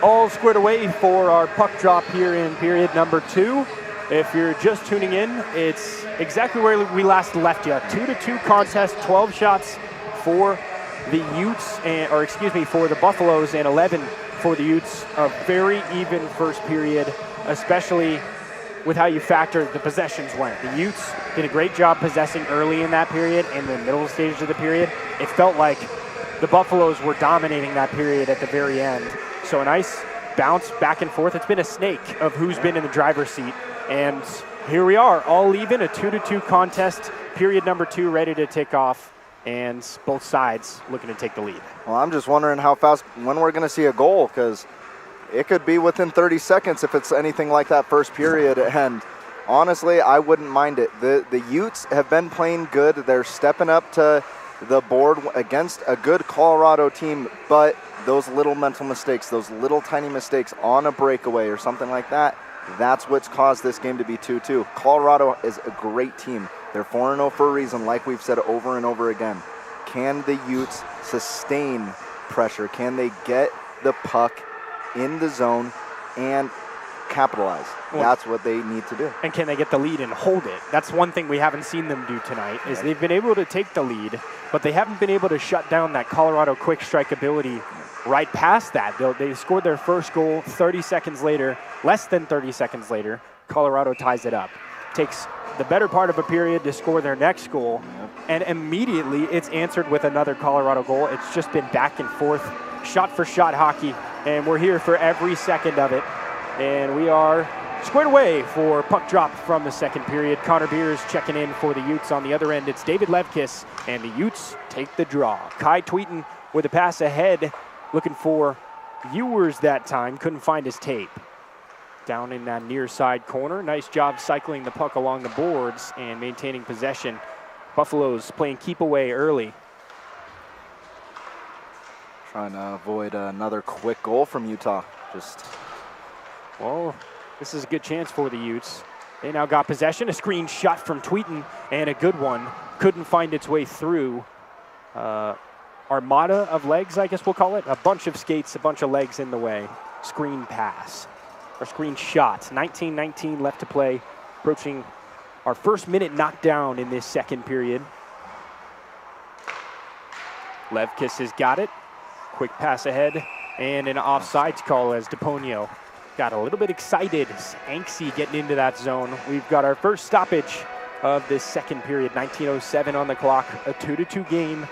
all squared away for our puck drop here in period number 2. If you're just tuning in, it's exactly where we last left you. 2-2 contest, 12 shots for the Utes, for the Buffaloes, and 11 for the Utes. A very even first period, especially with how you factor the possessions went. The Utes did a great job possessing early in that period and the middle stage of the period. It felt like the Buffaloes were dominating that period at the very end. So a nice bounce back and forth. It's been a snake of who's been in the driver's seat. And here we are, all even, a 2-2 contest, period number 2 ready to tick off, and both sides looking to take the lead. Well, I'm just wondering how fast, when we're going to see a goal, because it could be within 30 seconds if it's anything like that first period. And honestly, I wouldn't mind it. The Utes have been playing good. They're stepping up to the board against a good Colorado team, but those little mental mistakes, those little tiny mistakes on a breakaway or something like that, that's what's caused this game to be 2-2. Colorado is a great team. They're 4-0 for a reason, like we've said over and over again. Can the Utes sustain pressure? Can they get the puck in the zone and capitalize? That's what they need to do. And can they get the lead and hold it? That's one thing we haven't seen them do tonight, is they've been able to take the lead, but they haven't been able to shut down that Colorado quick strike ability right past that. They scored their first goal 30 seconds later, less than 30 seconds later. Colorado ties it up. Takes the better part of a period to score their next goal, and immediately it's answered with another Colorado goal. It's just been back and forth, shot for shot hockey, and we're here for every second of it. And we are squared away for puck drop from the second period. Connor Beers checking in for the Utes. On the other end, it's David Levkis, and the Utes take the draw. Kai Tweeten with a pass ahead, looking for viewers that time, couldn't find his tape. Down in that near side corner, nice job cycling the puck along the boards and maintaining possession. Buffaloes playing keep away early. Trying to avoid another quick goal from Utah. Well, this is a good chance for the Utes. They now got possession, a screen shot from Tweeten, and a good one. Couldn't find its way through. Armada of legs, I guess we'll call it. A bunch of skates, a bunch of legs in the way. Screen pass, or screen shot. 19-19 left to play. Approaching our first minute knockdown in this second period. Levkis has got it. Quick pass ahead, and an offsides call as DePonio got a little bit excited, angsty getting into that zone. We've got our first stoppage of this second period, 19:07 on the clock, a 2-2 game,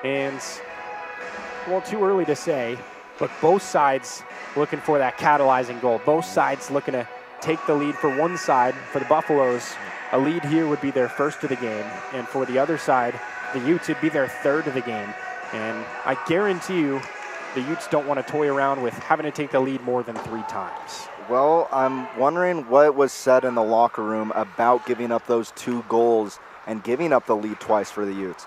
and, well, too early to say, but both sides looking for that catalyzing goal. Both sides looking to take the lead. For one side, for the Buffaloes, a lead here would be their first of the game, and for the other side, the Utes, it'd be their third of the game. And I guarantee you, the Utes don't want to toy around with having to take the lead more than 3 times. Well, I'm wondering what was said in the locker room about giving up those 2 goals and giving up the lead twice for the Utes.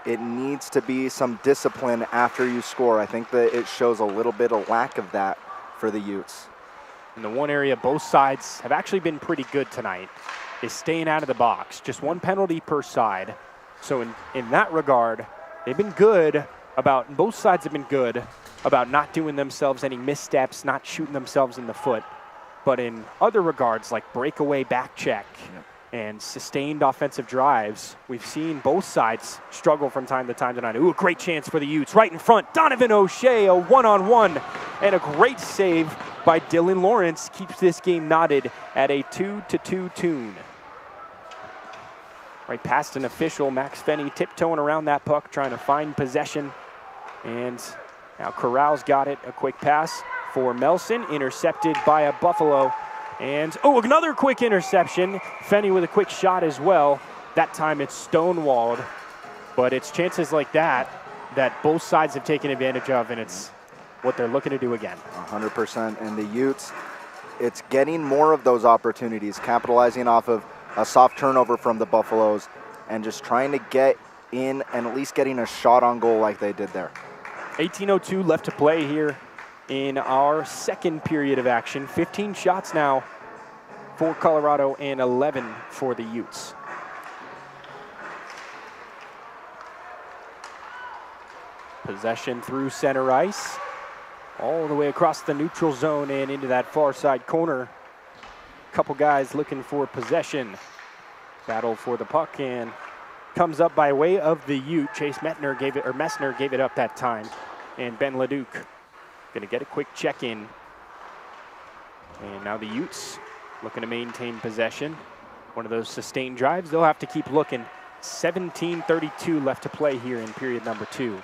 It needs to be some discipline after you score. I think that it shows a little bit of lack of that for the Utes. In the one area both sides have actually been pretty good tonight is staying out of the box. Just 1 penalty per side. So in that regard, they've been good about, both sides have been good about not doing themselves any missteps, not shooting themselves in the foot. But in other regards, like breakaway back check and sustained offensive drives, we've seen both sides struggle from time to time tonight. Ooh, a great chance for the Utes right in front. Donovan O'Shea, a one-on-one, and a great save by Dylan Lawrence keeps this game knotted at a 2-2 tune. Right past an official, Max Fenny tiptoeing around that puck, trying to find possession. And now Corral's got it, a quick pass for Melson, intercepted by a Buffalo. And, oh, another quick interception. Fenny with a quick shot as well. That time it's stonewalled. But it's chances like that that both sides have taken advantage of, and it's what they're looking to do again. 100%. And the Utes, it's getting more of those opportunities, capitalizing off of a soft turnover from the Buffaloes and just trying to get in and at least getting a shot on goal like they did there. 18:02 left to play here in our second period of action. 15 shots now for Colorado and 11 for the Utes. Possession through center ice. all the way across the neutral zone and into that far side corner. Couple guys looking for possession. Battle for the puck and comes up by way of the Ute. Chase Messner gave it up that time. And Ben Leduc gonna get a quick check in. And now the Utes looking to maintain possession. One of those sustained drives, they'll have to keep looking. 17:32 left to play here in period number 2.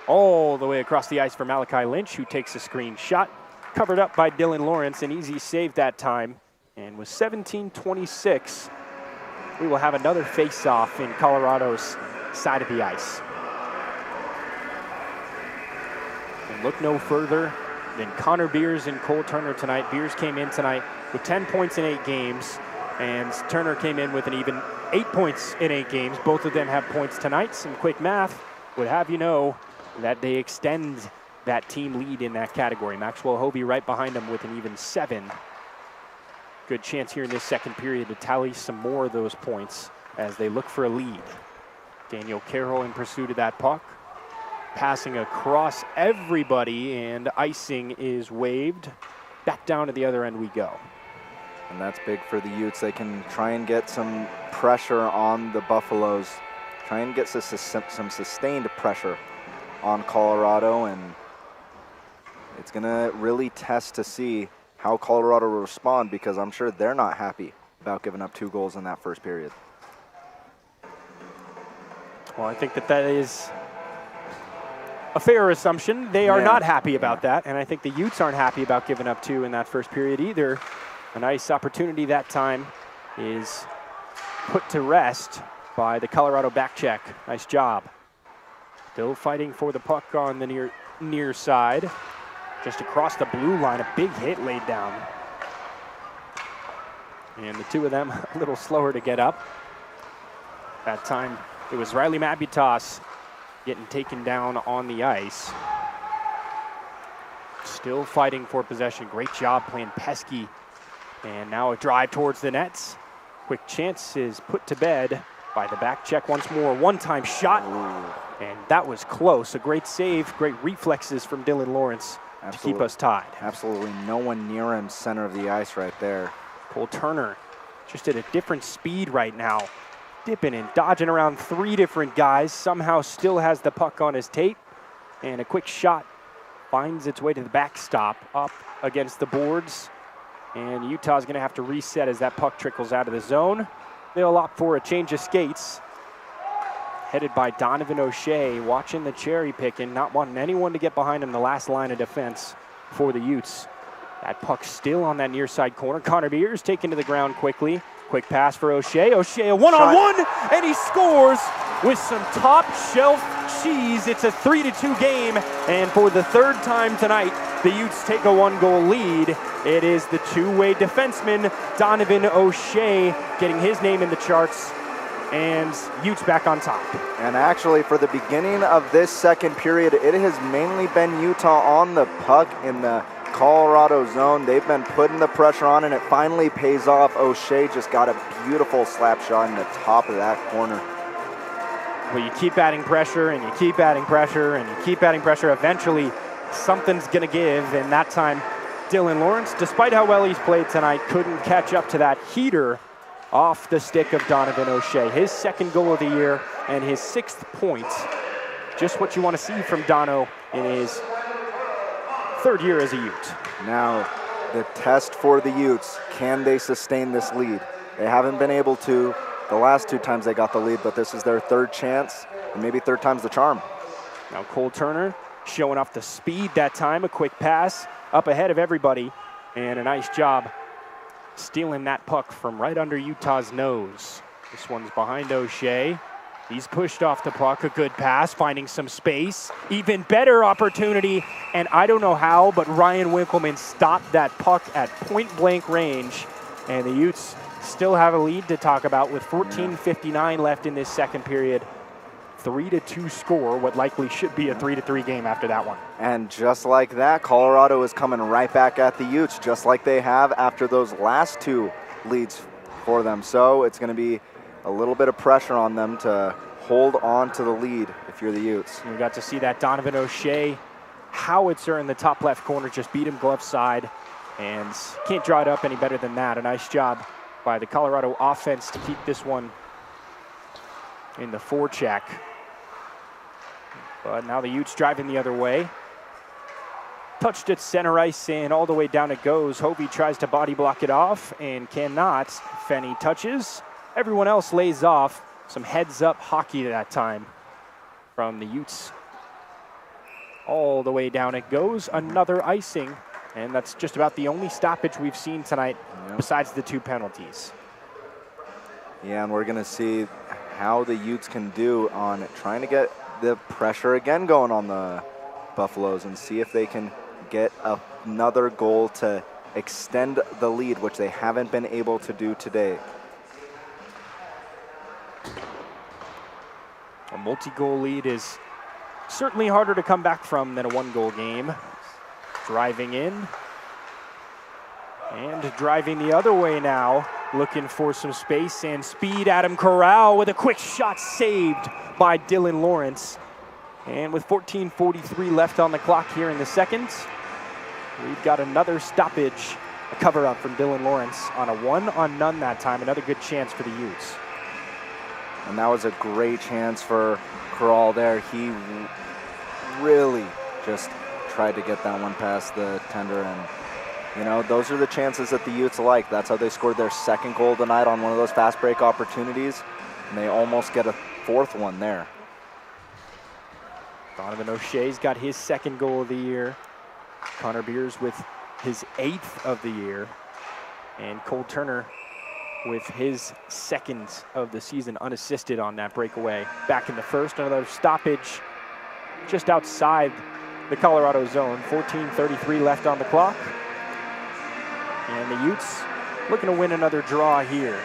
All the way across the ice for Malachi Lynch, who takes a screen shot. Covered up by Dylan Lawrence, an easy save that time. And with 17:26, we will have another face-off in Colorado's side of the ice. And look no further than Connor Beers and Cole Turner tonight. Beers came in tonight with 10 points in 8 games, and Turner came in with an even 8 points in 8 games. Both of them have points tonight. Some quick math would have you know that they extend that team lead in that category. Maxwell Hovey right behind them with an even 7. Good chance here in this second period to tally some more of those points as they look for a lead. Daniel Carroll in pursuit of that puck. Passing across everybody, and icing is waved. Back down to the other end we go. And that's big for the Utes. They can try and get some pressure on the Buffaloes. Try and get some sustained pressure on Colorado, and it's gonna really test to see how Colorado will respond, because I'm sure they're not happy about giving up 2 goals in that first period. Well, I think that is a fair assumption. They are not happy about that, and I think the Utes aren't happy about giving up 2 in that first period either. A nice opportunity that time is put to rest by the Colorado back check. Nice job. Still fighting for the puck on the near side. Just across the blue line, a big hit laid down. And the two of them a little slower to get up. That time it was Riley Mabutas getting taken down on the ice. Still fighting for possession. Great job playing pesky. And now a drive towards the nets. Quick chance is put to bed by the back check once more. One-time shot. Ooh. And that was close. A great save, great reflexes from Dylan Lawrence to keep us tied. Absolutely no one near him, center of the ice right there. Cole Turner just at a different speed right now. Dipping and dodging around 3 different guys. Somehow still has the puck on his tape. And a quick shot finds its way to the backstop, up against the boards. And Utah's going to have to reset as that puck trickles out of the zone. They'll opt for a change of skates. Headed by Donovan O'Shea, watching the cherry picking, not wanting anyone to get behind him, the last line of defense for the Utes. That puck still on that near side corner. Connor Beers taken to the ground quickly. Quick pass for O'Shea. O'Shea a one-on-one, and he scores with some top shelf cheese. It's a 3-2 game, and for the 3rd time tonight, the Utes take a 1-goal lead. It is the two-way defenseman, Donovan O'Shea, getting his name in the charts, and Utes back on top. And actually, for the beginning of this second period, it has mainly been Utah on the puck in the Colorado zone. They've been putting the pressure on, and it finally pays off. O'Shea just got a beautiful slap shot in the top of that corner. Well, you keep adding pressure, and you keep adding pressure, and you keep adding pressure. Eventually, something's going to give, and that time, Dylan Lawrence, despite how well he's played tonight, couldn't catch up to that heater off the stick of Donovan O'Shea. His 2nd goal of the year and his 6th point. Just what you want to see from Dono in his 3rd year as a Ute. Now, the test for the Utes, can they sustain this lead? They haven't been able to the last 2 times they got the lead, but this is their 3rd chance, and maybe 3rd time's the charm. Now Cole Turner showing off the speed that time. A quick pass up ahead of everybody, and a nice job stealing that puck from right under Utah's nose. This one's behind O'Shea. He's pushed off the puck. A good pass, finding some space. Even better opportunity, and I don't know how, but Ryan Winkleman stopped that puck at point-blank range, and the Utes still have a lead to talk about with 14:59 left in this second period. 3-2 score, what likely should be a 3-3 game after that one. And just like that, Colorado is coming right back at the Utes, just like they have after those last 2 leads for them. So it's going to be a little bit of pressure on them to hold on to the lead if you're the Utes. We got to see that Donovan O'Shea howitzer in the top left corner, just beat him glove side, and can't draw it up any better than that. A nice job by the Colorado offense to keep this one in the forecheck. But now the Utes driving the other way. Touched at center ice, and all the way down it goes. Hovey tries to body block it off and cannot. Fenny touches. Everyone else lays off. Some heads-up hockey that time from the Utes. All the way down it goes. Another icing, and that's just about the only stoppage we've seen tonight besides the 2 penalties. Yeah, and we're going to see how the Utes can do on trying to get the pressure again going on the Buffaloes and see if they can get another goal to extend the lead, which they haven't been able to do today. A multi-goal lead is certainly harder to come back from than a 1-goal game. Driving in and driving the other way now, looking for some space and speed. Adam Corral with a quick shot saved by Dylan Lawrence. And with 14:43 left on the clock here in the second, we've got another stoppage, a cover-up from Dylan Lawrence on a 1-on-none that time. Another good chance for the Utes. And that was a great chance for Corral there. He really just tried to get that one past the tender, and you know, those are the chances that the Utes like. That's how they scored their 2nd goal tonight on one of those fast break opportunities, and they almost get a 4th one there. Donovan O'Shea's got his 2nd goal of the year. Connor Beers with his 8th of the year, and Cole Turner with his 2nd of the season unassisted on that breakaway. Back in the first, another stoppage just outside the Colorado zone. 14:33 left on the clock. And the Utes looking to win another draw here.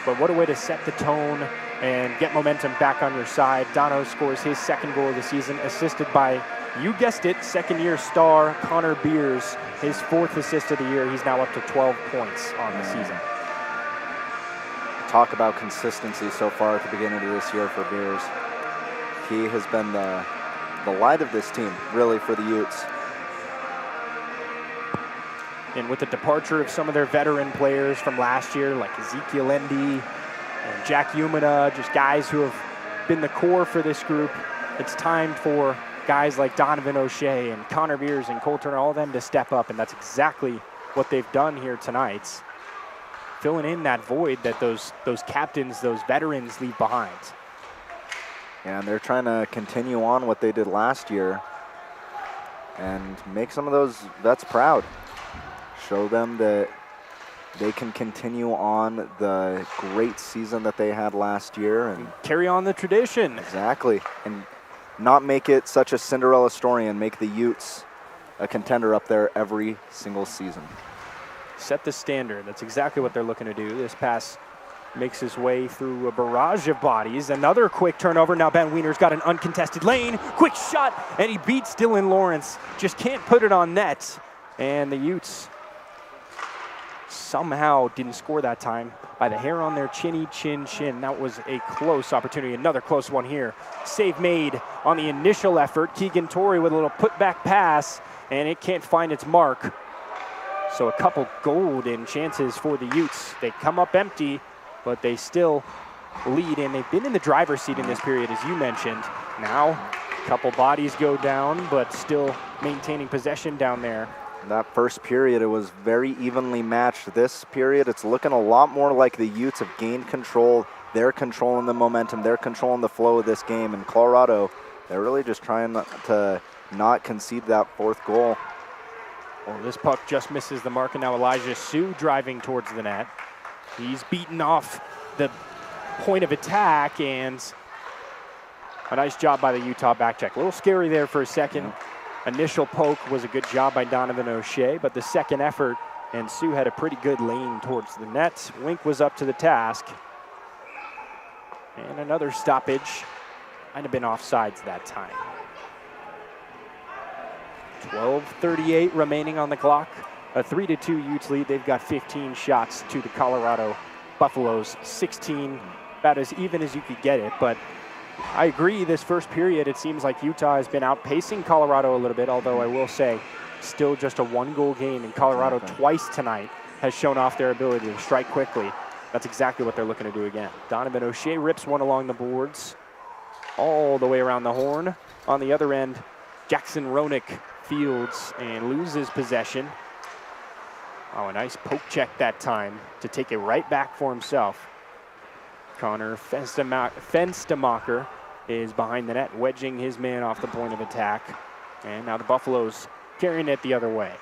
But what a way to set the tone and get momentum back on your side. Dono scores his 2nd goal of the season, assisted by, you guessed it, 2nd-year star Connor Beers, his 4th assist of the year. He's now up to 12 points on the season. Talk about consistency so far at the beginning of this year for Beers. He has been the light of this team, really, for the Utes. And with the departure of some of their veteran players from last year, like Ezekiel Endy and Jack Umina, just guys who have been the core for this group, it's time for guys like Donovan O'Shea and Connor Beers and Cole Turner, all of them to step up, and that's exactly what they've done here tonight, filling in that void that those captains, those veterans leave behind. And they're trying to continue on what they did last year and make some of those vets proud. Show them that they can continue on the great season that they had last year. And carry on the tradition. Exactly. And not make it such a Cinderella story and make the Utes a contender up there every single season. Set the standard. That's exactly what they're looking to do. This pass makes his way through a barrage of bodies. Another quick turnover. Now Ben Wiener's got an uncontested lane. Quick shot, and he beats Dylan Lawrence. Just can't put it on net. And the Utes somehow didn't score that time by the hair on their chinny chin. That was a close opportunity. Another close one here. Save made on the initial effort. Keegan Torrey with a little putback pass, and it can't find its mark. So a couple golden chances for the Utes. They come up empty, but they still lead, and they've been in the driver's seat in this period, as you mentioned. Now, a couple bodies go down, but still maintaining possession down there. That first period, it was very evenly matched. This period, it's looking a lot more like the Utes have gained control. They're controlling the momentum. They're controlling the flow of this game. And Colorado, they're really just trying to not concede that 4th goal. Well, this puck just misses the mark, and now Elijah Sue driving towards the net. He's beaten off the point of attack, and a nice job by the Utah back check. A little scary there for a second. Yeah. Initial poke was a good job by Donovan O'Shea, but the second effort, and Sue had a pretty good lane towards the net. Wink was up to the task. And another stoppage. Might have been offsides that time. 12:38 remaining on the clock. A 3-2 Utes lead. They've got 15 shots to the Colorado Buffaloes 16. About as even as you could get it, but I agree. This first period, it seems like Utah has been outpacing Colorado a little bit, although I will say still just a 1-goal game, and Colorado twice tonight has shown off their ability to strike quickly. That's exactly what they're looking to do again. Donovan O'Shea rips one along the boards all the way around the horn. On the other end, Jackson Roenick fields and loses possession. Oh, a nice poke check that time to take it right back for himself. Connor Fenstemacher is behind the net, wedging his man off the point of attack. And now the Buffaloes carrying it the other way.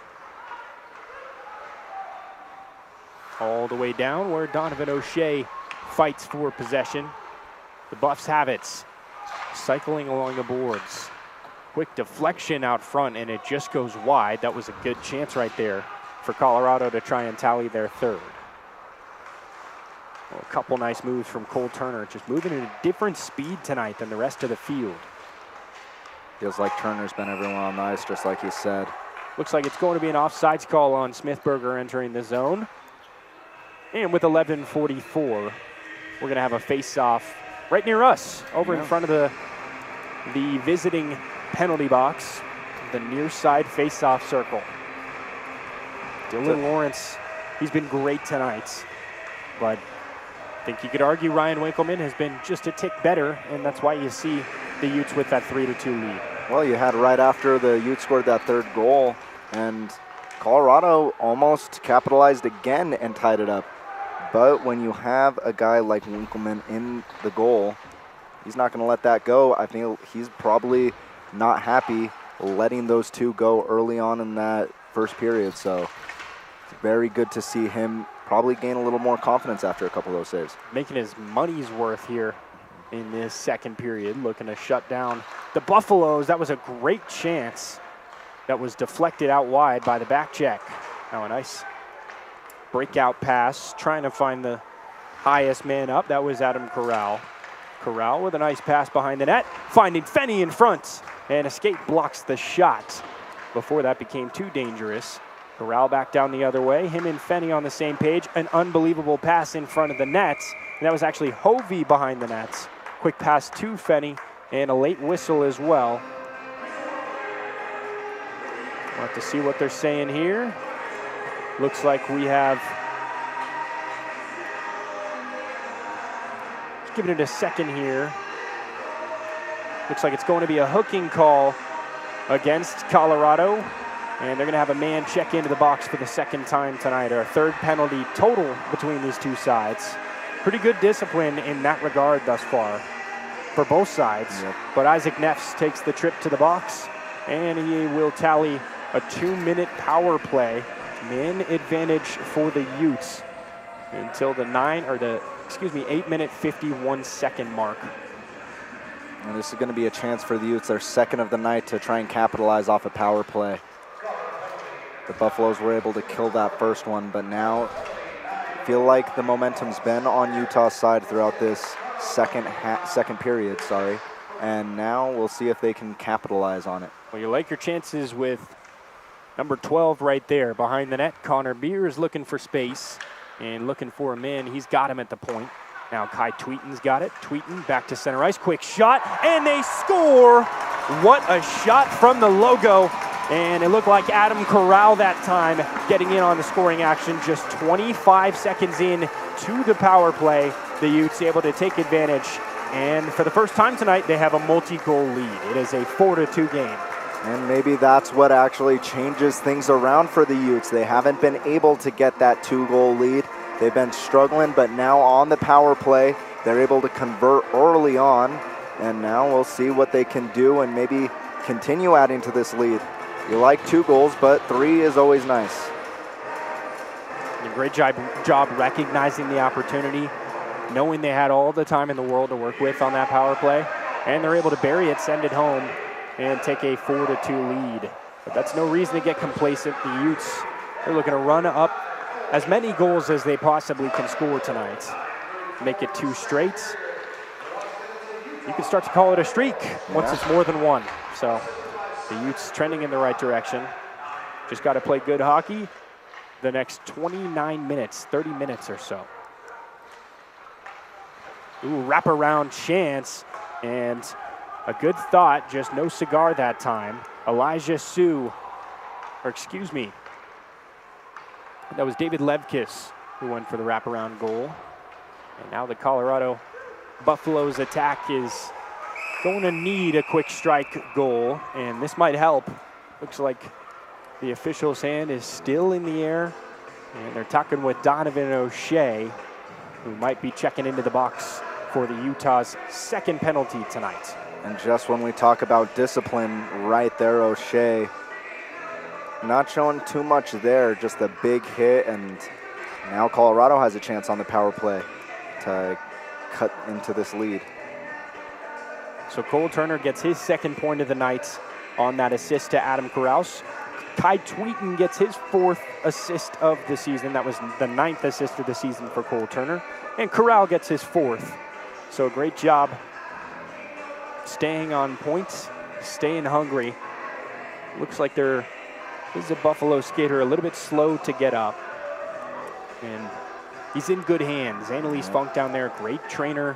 All the way down where Donovan O'Shea fights for possession. The Buffs have it. Cycling along the boards. Quick deflection out front, and it just goes wide. That was a good chance right there for Colorado to try and tally their third. Well, a couple nice moves from Cole Turner, just moving at a different speed tonight than the rest of the field. Feels like Turner's been everyone on the ice, just like you said. Looks like it's going to be an offsides call on Smithberger entering the zone. And with 11:44, we're going to have a face-off right near us, over in front of the visiting penalty box, the near side face-off circle. Dylan Lawrence, he's been great tonight, but I think you could argue Ryan Winkleman has been just a tick better, and that's why you see the Utes with that 3-2 lead. Well, you had right after the Utes scored that third goal, and Colorado almost capitalized again and tied it up. But when you have a guy like Winkleman in the goal, he's not going to let that go. I think he's probably not happy letting those two go early on in that first period. So it's very good to see him probably gain a little more confidence after a couple of those saves. Making his money's worth here in this second period, looking to shut down the Buffaloes. That was a great chance that was deflected out wide by the back check. Now a nice breakout pass, trying to find the highest man up. That was Adam Corral. Corral with a nice pass behind the net, finding Fenny in front, and Escape blocks the shot before that became too dangerous. Corral back down the other way, him and Fenny on the same page. An unbelievable pass in front of the nets, and that was actually Hovey behind the nets. Quick pass to Fenny, and a late whistle as well. We'll have to see what they're saying here. Looks like we have, just giving it a second here. Looks like it's going to be a hooking call against Colorado. And they're going to have a man check into the box for the second time tonight. Our third penalty total between these two sides. Pretty good discipline in that regard thus far for both sides. Yep. But Isaac Neffs takes the trip to the box, and he will tally a 2-minute power play. Man advantage for the Utes until the 8-minute 51-second mark. And this is going to be a chance for the Utes, their second of the night, to try and capitalize off a power play. The Buffaloes were able to kill that first one, but now I feel like the momentum's been on Utah's side throughout this second period, and now we'll see if they can capitalize on it. Well, you like your chances with number 12 right there behind the net. Connor Beer is looking for space and looking for a man. He's got him at the point. Now Kai Tweeten's got it. Tweeten back to center ice. Quick shot, and they score. What a shot from the logo. And it looked like Adam Corral that time getting in on the scoring action. Just 25 seconds in to the power play. The Utes able to take advantage. And for the first time tonight, they have a multi-goal lead. It is a 4-2 game. And maybe that's what actually changes things around for the Utes. They haven't been able to get that 2-goal lead. They've been struggling, but now on the power play, they're able to convert early on. And now we'll see what they can do and maybe continue adding to this lead. You like 2 goals, but 3 is always nice. A great job recognizing the opportunity, knowing they had all the time in the world to work with on that power play. And they're able to bury it, send it home, and take a 4-2 lead. But that's no reason to get complacent. The Utes, they're looking to run up as many goals as they possibly can score tonight. Make it 2 straight. You can start to call it a streak once it's more than 1. So the Utes trending in the right direction. Just got to play good hockey the next 29 minutes, 30 minutes or so. Ooh, wraparound chance. And a good thought, just no cigar that time. Elijah Sue, or excuse me, that was David Levkis who went for the wraparound goal. And now the Colorado Buffaloes attack is going to need a quick strike goal, and this might help. Looks like the official's hand is still in the air, and they're talking with Donovan O'Shea, who might be checking into the box for the Utah's second penalty tonight. And just when we talk about discipline, right there, O'Shea, not showing too much there, just a big hit, and now Colorado has a chance on the power play to cut into this lead. So Cole Turner gets his second point of the night on that assist to Adam Carouse. Kai Tweeten gets his 4th assist of the season. That was the 9th assist of the season for Cole Turner. And Corral gets his 4th. So great job staying on point, staying hungry. Looks like there is a Buffalo skater a little bit slow to get up. And he's in good hands. Annalise Funk down there, great trainer.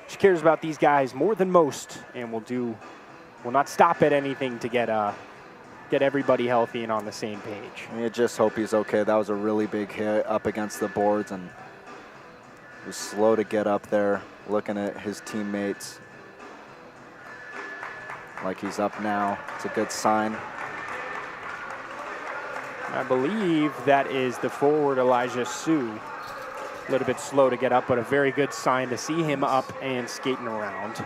She cares about these guys more than most, and will not stop at anything to get everybody healthy and on the same page. I just hope he's okay. That was a really big hit up against the boards, and he was slow to get up there, looking at his teammates like he's up now. It's a good sign. I believe that is the forward, Elijah Sue. A little bit slow to get up, but a very good sign to see him up and skating around.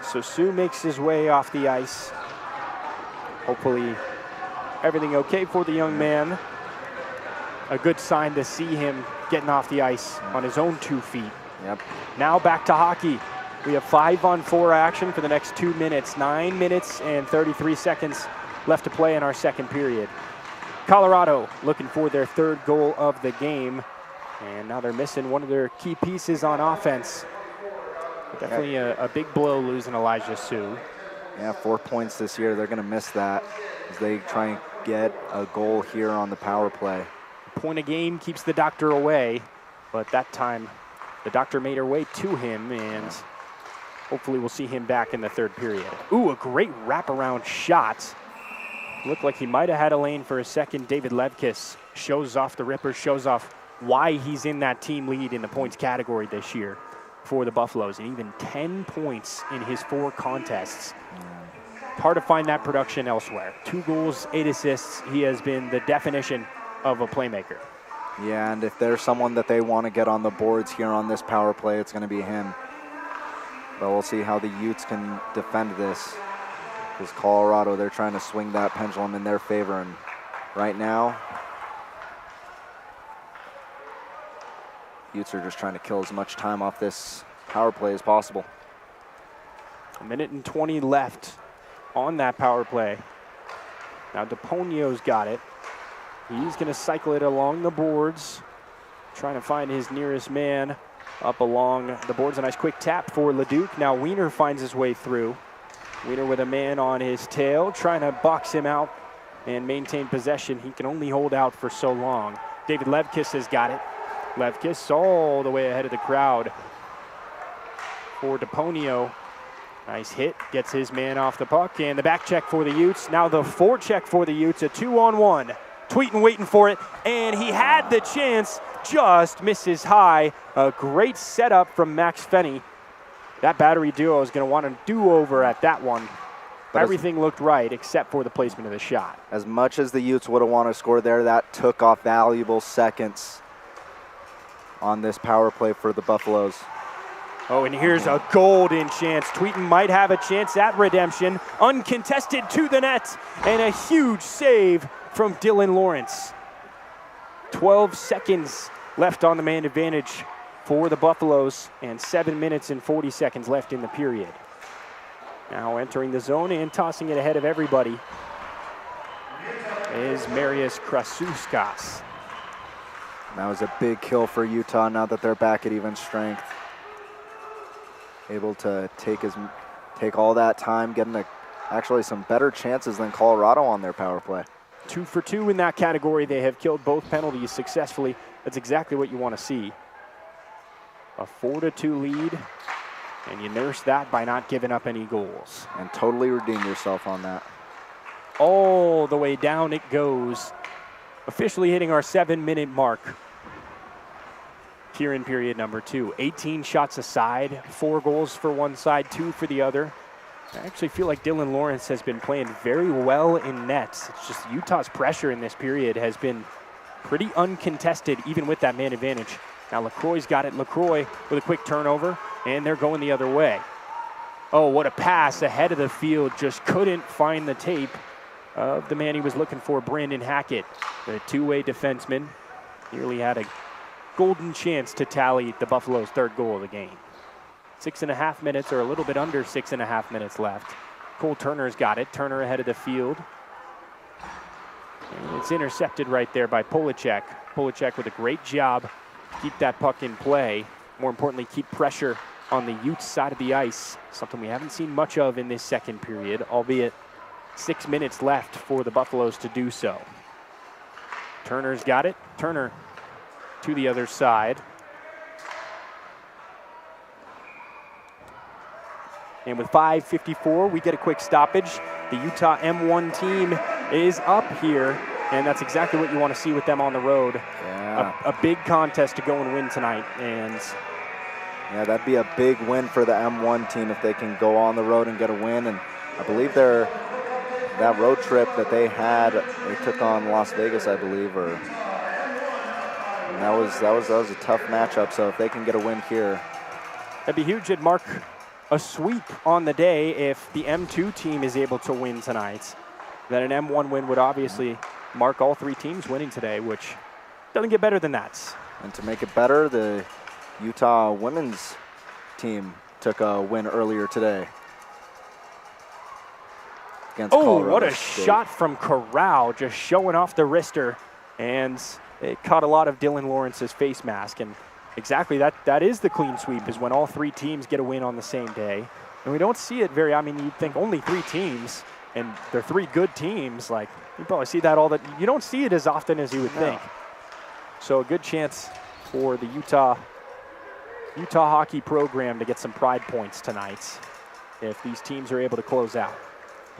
So Sue makes his way off the ice. Hopefully everything okay for the young man. A good sign to see him getting off the ice on his own 2 feet. Yep. Now back to hockey. We have 5-on-4 action for the next 2 minutes. 9 minutes and 33 seconds left to play in our second period. Colorado looking for their 3rd goal of the game. And now they're missing one of their key pieces on offense. Definitely a big blow losing Elijah Sue. Yeah, 4 points this year. They're going to miss that as they try and get a goal here on the power play. Point a game keeps the doctor away, but that time the doctor made her way to him, and hopefully we'll see him back in the 3rd period. Ooh, a great wraparound shot. Looked like he might have had a lane for a second. David Levkis shows off the ripper, shows off why he's in that team lead in the points category this year for the Buffaloes, and even 10 points in his 4 contests. Hard to find that production elsewhere. 2 goals, 8 assists. He has been the definition of a playmaker. Yeah, and if there's someone that they want to get on the boards here on this power play, it's going to be him. But we'll see how the Utes can defend this. Because Colorado, they're trying to swing that pendulum in their favor. And right now, Utes are just trying to kill as much time off this power play as possible. 1 minute and 20 left on that power play. Now DePonio's got it. He's going to cycle it along the boards, trying to find his nearest man up along the boards. A nice quick tap for Leduc. Now Wiener finds his way through. Wiener with a man on his tail, trying to box him out and maintain possession. He can only hold out for so long. David Levkis has got it. Levkis all the way ahead of the crowd for DePonio. Nice hit, gets his man off the puck, and the back check for the Utes. Now the forecheck for the Utes, a 2-on-1. Tweeten waiting for it, and he had the chance, just misses high. A great setup from Max Fenney. That battery duo is going to want a do-over at that one. But everything looked right except for the placement of the shot. As much as the Utes would have wanted to score there, that took off valuable seconds on this power play for the Buffaloes. Oh, and here's a golden chance. Tweeten might have a chance at redemption. Uncontested to the net, and a huge save from Dylan Lawrence. 12 seconds left on the man advantage for the Buffaloes, and 7 minutes and 40 seconds left in the period. Now entering the zone and tossing it ahead of everybody is Marius Krasuskas. That was a big kill for Utah now that they're back at even strength. Able to take all that time, getting actually some better chances than Colorado on their power play. 2 for 2 in that category. They have killed both penalties successfully. That's exactly what you want to see. A 4-2 lead, and you nurse that by not giving up any goals. And totally redeem yourself on that. All the way down it goes, officially hitting our 7-minute mark here in period number 2. 18 shots aside, 4 goals for one side, 2 for the other. I actually feel like Dylan Lawrence has been playing very well in nets. It's just Utah's pressure in this period has been pretty uncontested, even with that man advantage. Now LaCroix's got it. LaCroix with a quick turnover, and they're going the other way. Oh, what a pass ahead of the field. Just couldn't find the tape of the man he was looking for, Brandon Hackett. The two-way defenseman nearly had a golden chance to tally the Buffalo's 3rd goal of the game. 6.5 minutes, or a little bit under 6.5 minutes left. Cole Turner's got it. Turner ahead of the field. And it's intercepted right there by Polacek. Polacek with a great job. Keep that puck in play. More importantly, keep pressure on the Utes side of the ice. Something we haven't seen much of in this second period, albeit 6 minutes left for the Buffaloes to do so. Turner's got it. Turner to the other side. And with 5:54, we get a quick stoppage. The Utah M1 team is up here, and that's exactly what you want to see with them on the road. Yeah. A big contest to go and win tonight. And yeah, that'd be a big win for the M1 team if they can go on the road and get a win. And I believe that road trip that they had, they took on Las Vegas, I believe, and that was a tough matchup. So if they can get a win here, that'd be huge. It'd mark a sweep on the day if the M2 team is able to win tonight. Then an M1 win would obviously mark all 3 teams winning today, which doesn't get better than that. And to make it better, the Utah women's team took a win earlier today against Colorado what a State. shot from Corral, just showing off the wrister, and it caught a lot of Dylan Lawrence's face mask. And exactly, that is the clean sweep, is when all 3 teams get a win on the same day. And we don't see it you'd think only 3 teams, and they're 3 good teams. Like, you probably see that you don't see it as often as you would think. So a good chance for the Utah hockey program to get some pride points tonight if these teams are able to close out.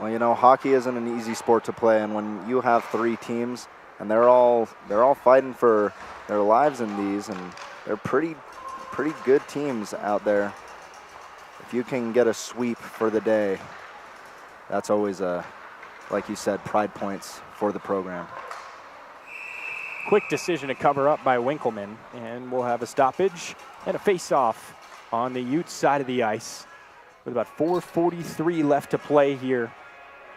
Well, hockey isn't an easy sport to play, and when you have 3 teams and they're all fighting for their lives in these, and they're pretty good teams out there. If you can get a sweep for the day, that's always like you said, pride points for the program. Quick decision to cover up by Winkleman, and we'll have a stoppage and a face-off on the Utes side of the ice with about 4:43 left to play here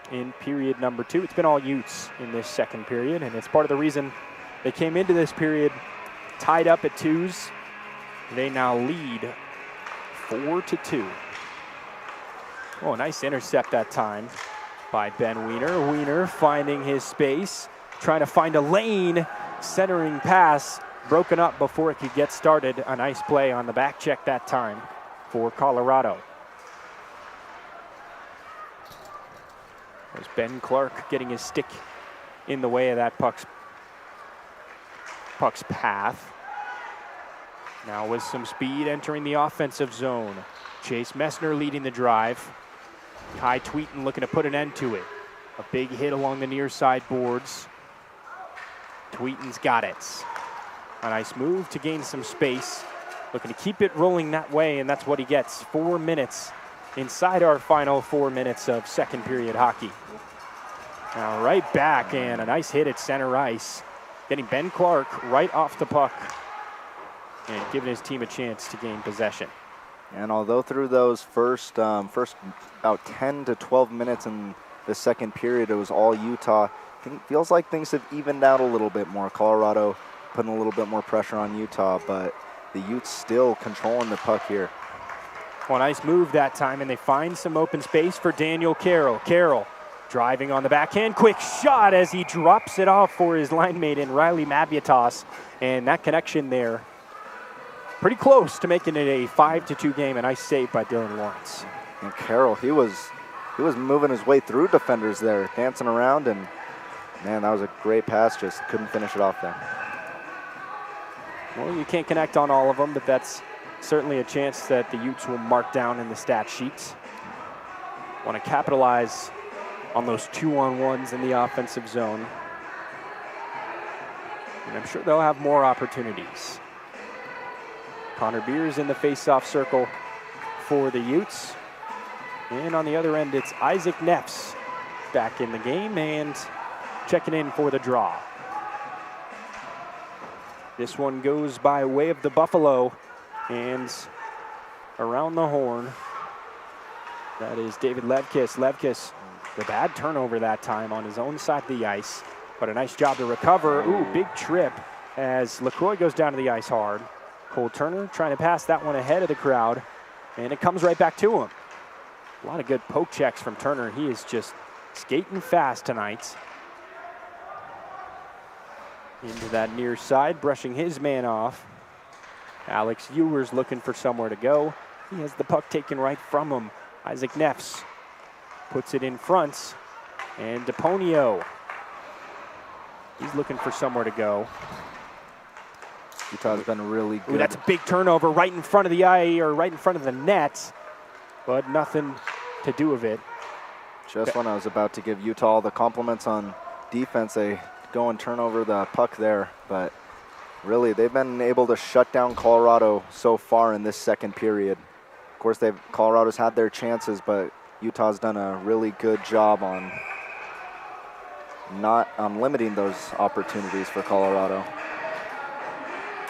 in period number 2. It's been all Utes in this second period, and it's part of the reason they came into this period tied up at 2s. They now lead 4-2. Oh, nice intercept that time by Ben Wiener. Wiener finding his space, trying to find a lane, centering pass, broken up before it could get started. A nice play on the back check that time for Colorado. There's Ben Clark getting his stick in the way of that puck's path. Now with some speed entering the offensive zone. Chase Messner leading the drive. Kai Tweeten looking to put an end to it. A big hit along the near side boards. Tweeten's got it. A nice move to gain some space. Looking to keep it rolling that way, and that's what he gets. 4 minutes inside our final 4 minutes of second period hockey. Now right back, and a nice hit at center ice. Getting Ben Clark right off the puck and giving his team a chance to gain possession. And although through those first about 10 to 12 minutes in the second period, it was all Utah, it feels like things have evened out a little bit more. Colorado putting a little bit more pressure on Utah, but the Utes still controlling the puck here. Well, nice move that time, and they find some open space for Daniel Carroll. Carroll driving on the backhand, quick shot as he drops it off for his line mate in Riley Mabiatas, and that connection there pretty close to making it a 5-2 game. A nice save by Dylan Lawrence. And Carroll, he was moving his way through defenders there, dancing around, and Man, that was a great pass. Just couldn't finish it off there. Well, you can't connect on all of them, but that's certainly a chance that the Utes will mark down in the stat sheets. Want to capitalize on those 2-on-1s in the offensive zone. And I'm sure they'll have more opportunities. Connor Beers in the face-off circle for the Utes. And on the other end, it's Isaac Neffs back in the game and checking in for the draw. This one goes by way of the Buffalo and around the horn. That is David Levkis. Levkis, the bad turnover that time on his own side of the ice, but a nice job to recover. Ooh, big trip as LaCroix goes down to the ice hard. Cole Turner trying to pass that one ahead of the crowd, and it comes right back to him. A lot of good poke checks from Turner. He is just skating fast tonight. Into that near side, brushing his man off. Alex Ewers looking for somewhere to go. He has the puck taken right from him. Isaac Neffs puts it in front, and DePonio, he's looking for somewhere to go. Utah's been really good. Ooh, that's a big turnover right in front of the eye, or right in front of the net, but nothing to do with it. Just when I was about to give Utah all the compliments on defense, they go and turn over the puck there, but really they've been able to shut down Colorado so far in this second period. Of course, Colorado's had their chances, but Utah's done a really good job on not limiting those opportunities for Colorado.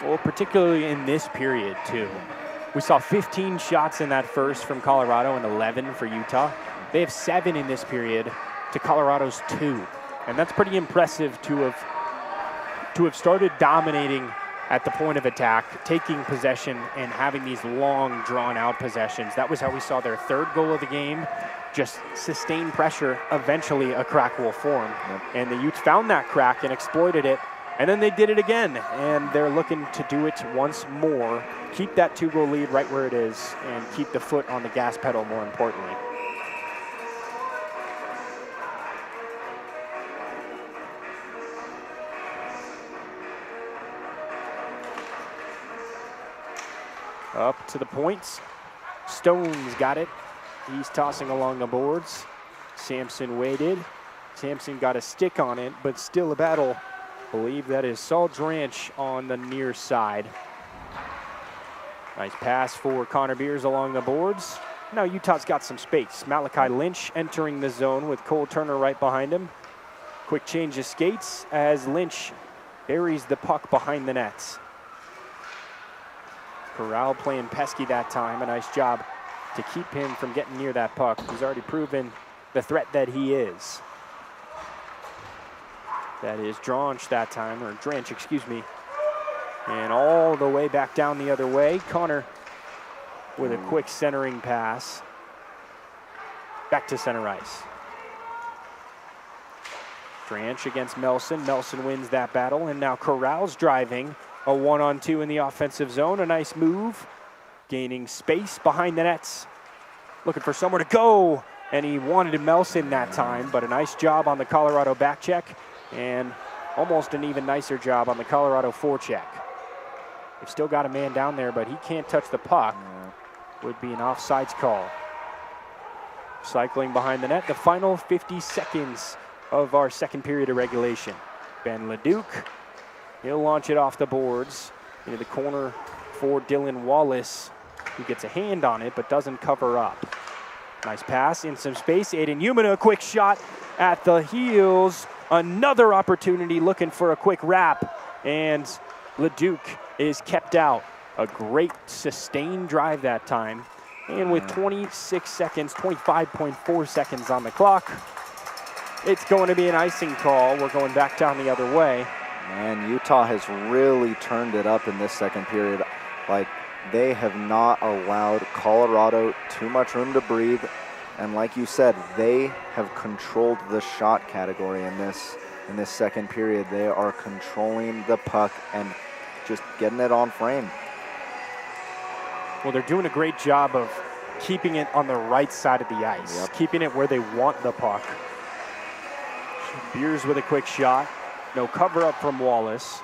Well, particularly in this period, too. We saw 15 shots in that first from Colorado and 11 for Utah. They have 7 in this period to Colorado's 2. And that's pretty impressive to have started dominating at the point of attack, taking possession and having these long, drawn-out possessions. That was how we saw their third goal of the game. Just sustained pressure, eventually a crack will form. Yep. And the Utes found that crack and exploited it. And then they did it again, and they're looking to do it once more, keep that 2-goal lead right where it is, and keep the foot on the gas pedal, more importantly. Up to the points. Stone's got it. He's tossing along the boards. Sampson waited. Sampson got a stick on it, but still a battle. Believe that is Saul Dranch on the near side. Nice pass for Connor Beers along the boards. Now Utah's got some space. Malachi Lynch entering the zone with Cole Turner right behind him. Quick change of skates as Lynch buries the puck behind the nets. Corral playing pesky that time. A nice job to keep him from getting near that puck. He's already proven the threat that he is. That is Dranch that time, or Dranch, excuse me. And all the way back down the other way. Connor with a quick centering pass. Back to center ice. Dranch against Melson. Melson wins that battle, and now Corral's driving. A 1-on-2 in the offensive zone. A nice move. Gaining space behind the nets. Looking for somewhere to go. And he wanted Melson that time, but a nice job on the Colorado back check. And almost an even nicer job on the Colorado forecheck. They've still got a man down there, but he can't touch the puck. Would be an offsides call. Cycling behind the net, the final 50 seconds of our second period of regulation. Ben Leduc, he'll launch it off the boards into the corner for Dylan Wallace, who gets a hand on it but doesn't cover up. Nice pass in some space. Aiden Umina, a quick shot at the heels. Another opportunity looking for a quick wrap, and Leduc is kept out. A great sustained drive that time. And with 26 seconds, 25.4 seconds on the clock, it's going to be an icing call. We're going back down the other way. And Utah has really turned it up in this second period. Like, they have not allowed Colorado too much room to breathe. And like you said, they have controlled the shot category in this second period. They are controlling the puck and just getting it on frame. Well, they're doing a great job of keeping it on the right side of the ice, keeping it where they want the puck. Beers with a quick shot. No cover up from Wallace.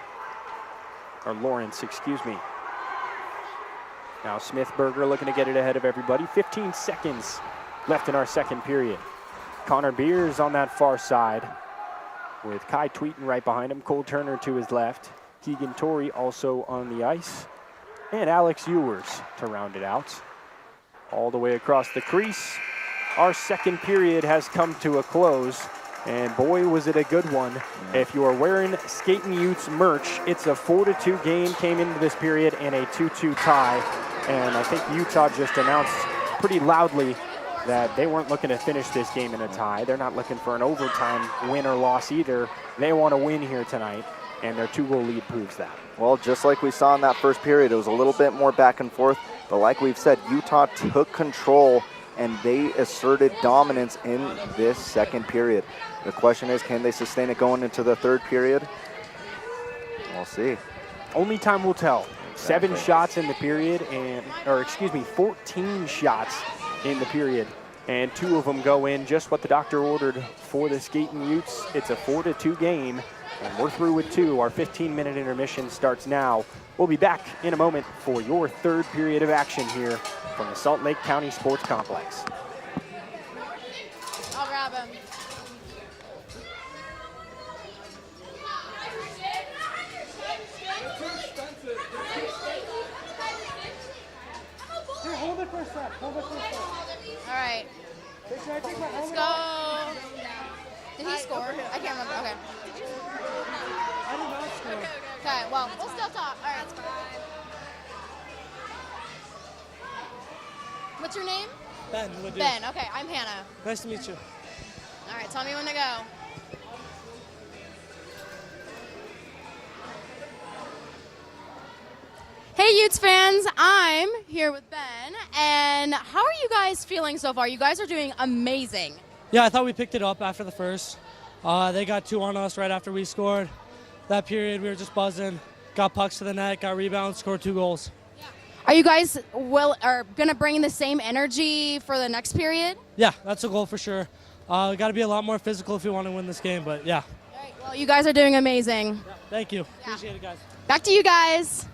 Or Lawrence, excuse me. Now Smithberger looking to get it ahead of everybody. 15 seconds left in our second period. Connor Beers on that far side with Kai Tweeten right behind him. Cole Turner to his left. Keegan Torrey also on the ice. And Alex Ewers to round it out. All the way across the crease. Our second period has come to a close. And boy, was it a good one. If you are wearing Skating Utes merch, it's a 4-2 game, came into this period, and a 2-2 tie. And I think Utah just announced pretty loudly that they weren't looking to finish this game in a tie. They're not looking for an overtime win or loss either. They want to win here tonight, and their 2-goal lead proves that. Well, just like we saw in that first period, it was a little bit more back and forth. But like we've said, Utah took control, and they asserted dominance in this second period. The question is, can they sustain it going into the third period? We'll see. Only time will tell. Exactly. 7 shots in the period, 14 shots in the period. And 2 of them go in, just what the doctor ordered for the Skating Utes. It's a 4-2 game, and we're through with 2. Our 15-minute intermission starts now. We'll be back in a moment for your third period of action here from the Salt Lake County Sports Complex. I'll grab him. Here, hold it for a sec. Hold it for a sec. All right. Let's go. Did he score? I can't remember. Okay. I did not score. Okay, well, we'll still talk. All right. That's fine. What's your name? Ben, Ledoux. Ben. Okay, I'm Hannah. Nice to meet you. All right, tell me when to go. Hey Utes fans, I'm here with Ben, and how are you guys feeling so far? You guys are doing amazing. Yeah, I thought we picked it up after the first. They got 2 on us right after we scored. That period, we were just buzzing. Got pucks to the net, got rebounds, scored 2 goals. Are you guys going to bring the same energy for the next period? Yeah, that's a goal for sure. Got to be a lot more physical if we want to win this game, but yeah. All right, well, you guys are doing amazing. Thank you. Appreciate it, guys. Back to you guys.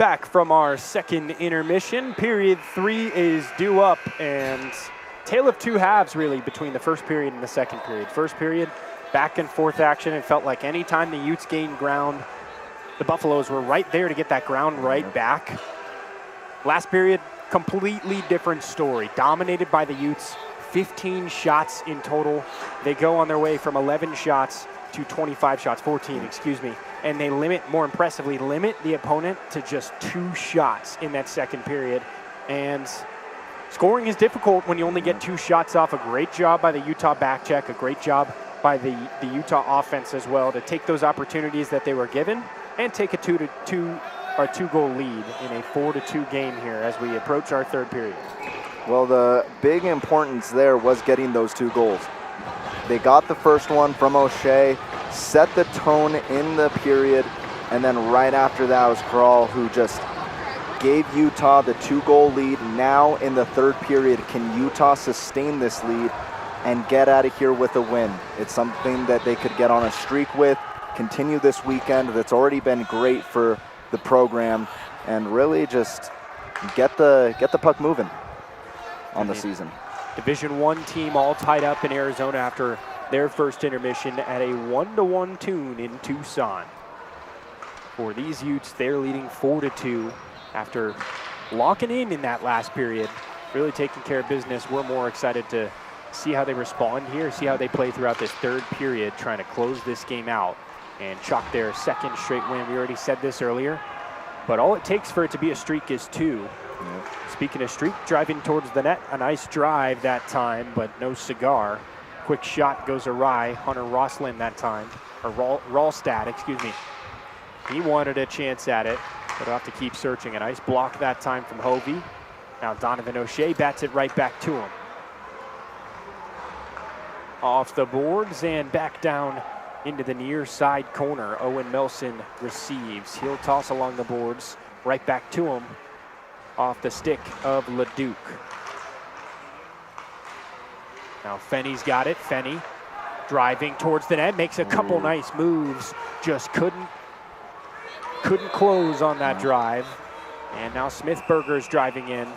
back from our second intermission. Period 3 is due up, and tale of two halves really between the first period and the second period. First period, back and forth action. It felt like any time the Utes gained ground, the Buffaloes were right there to get that ground right back. Last period, completely different story. Dominated by the Utes, 15 shots in total. They go on their way from 11 shots to 25 shots, 14, excuse me. And they more impressively, limit the opponent to just 2 shots in that second period. And scoring is difficult when you only get 2 shots off. A great job by the Utah back check, a great job by the Utah offense as well to take those opportunities that they were given and take a 2-goal lead in a 4-2 game here as we approach our third period. Well, the big importance there was getting those 2 goals. They got the first one from O'Shea, set the tone in the period, and then right after that was Kral who just gave Utah the 2-goal lead. Now in the third period, can Utah sustain this lead and get out of here with a win? It's something that they could get on a streak with, continue this weekend that's already been great for the program, and really just get the puck moving on the season. Division I team all tied up in Arizona after their first intermission at a 1-1 tune in Tucson. For these Utes, they're leading 4-2 after locking in that last period, really taking care of business. We're more excited to see how they respond here, see how they play throughout this third period, trying to close this game out and chalk their second straight win. We already said this earlier, but all it takes for it to be a streak is 2. Speaking of streak, driving towards the net, a nice drive that time, but no cigar. Quick shot goes awry. Hunter Roslin that time, or Ralstad, excuse me. He wanted a chance at it, but he'll have to keep searching. A nice block that time from Hovey. Now Donovan O'Shea bats it right back to him. Off the boards and back down into the near side corner. Owen Melson receives. He'll toss along the boards, right back to him. Off the stick of LeDuc. Now Fenny's got it. Fenny driving towards the net, makes a couple nice moves, just couldn't close on that drive. And now Smithberger's driving in,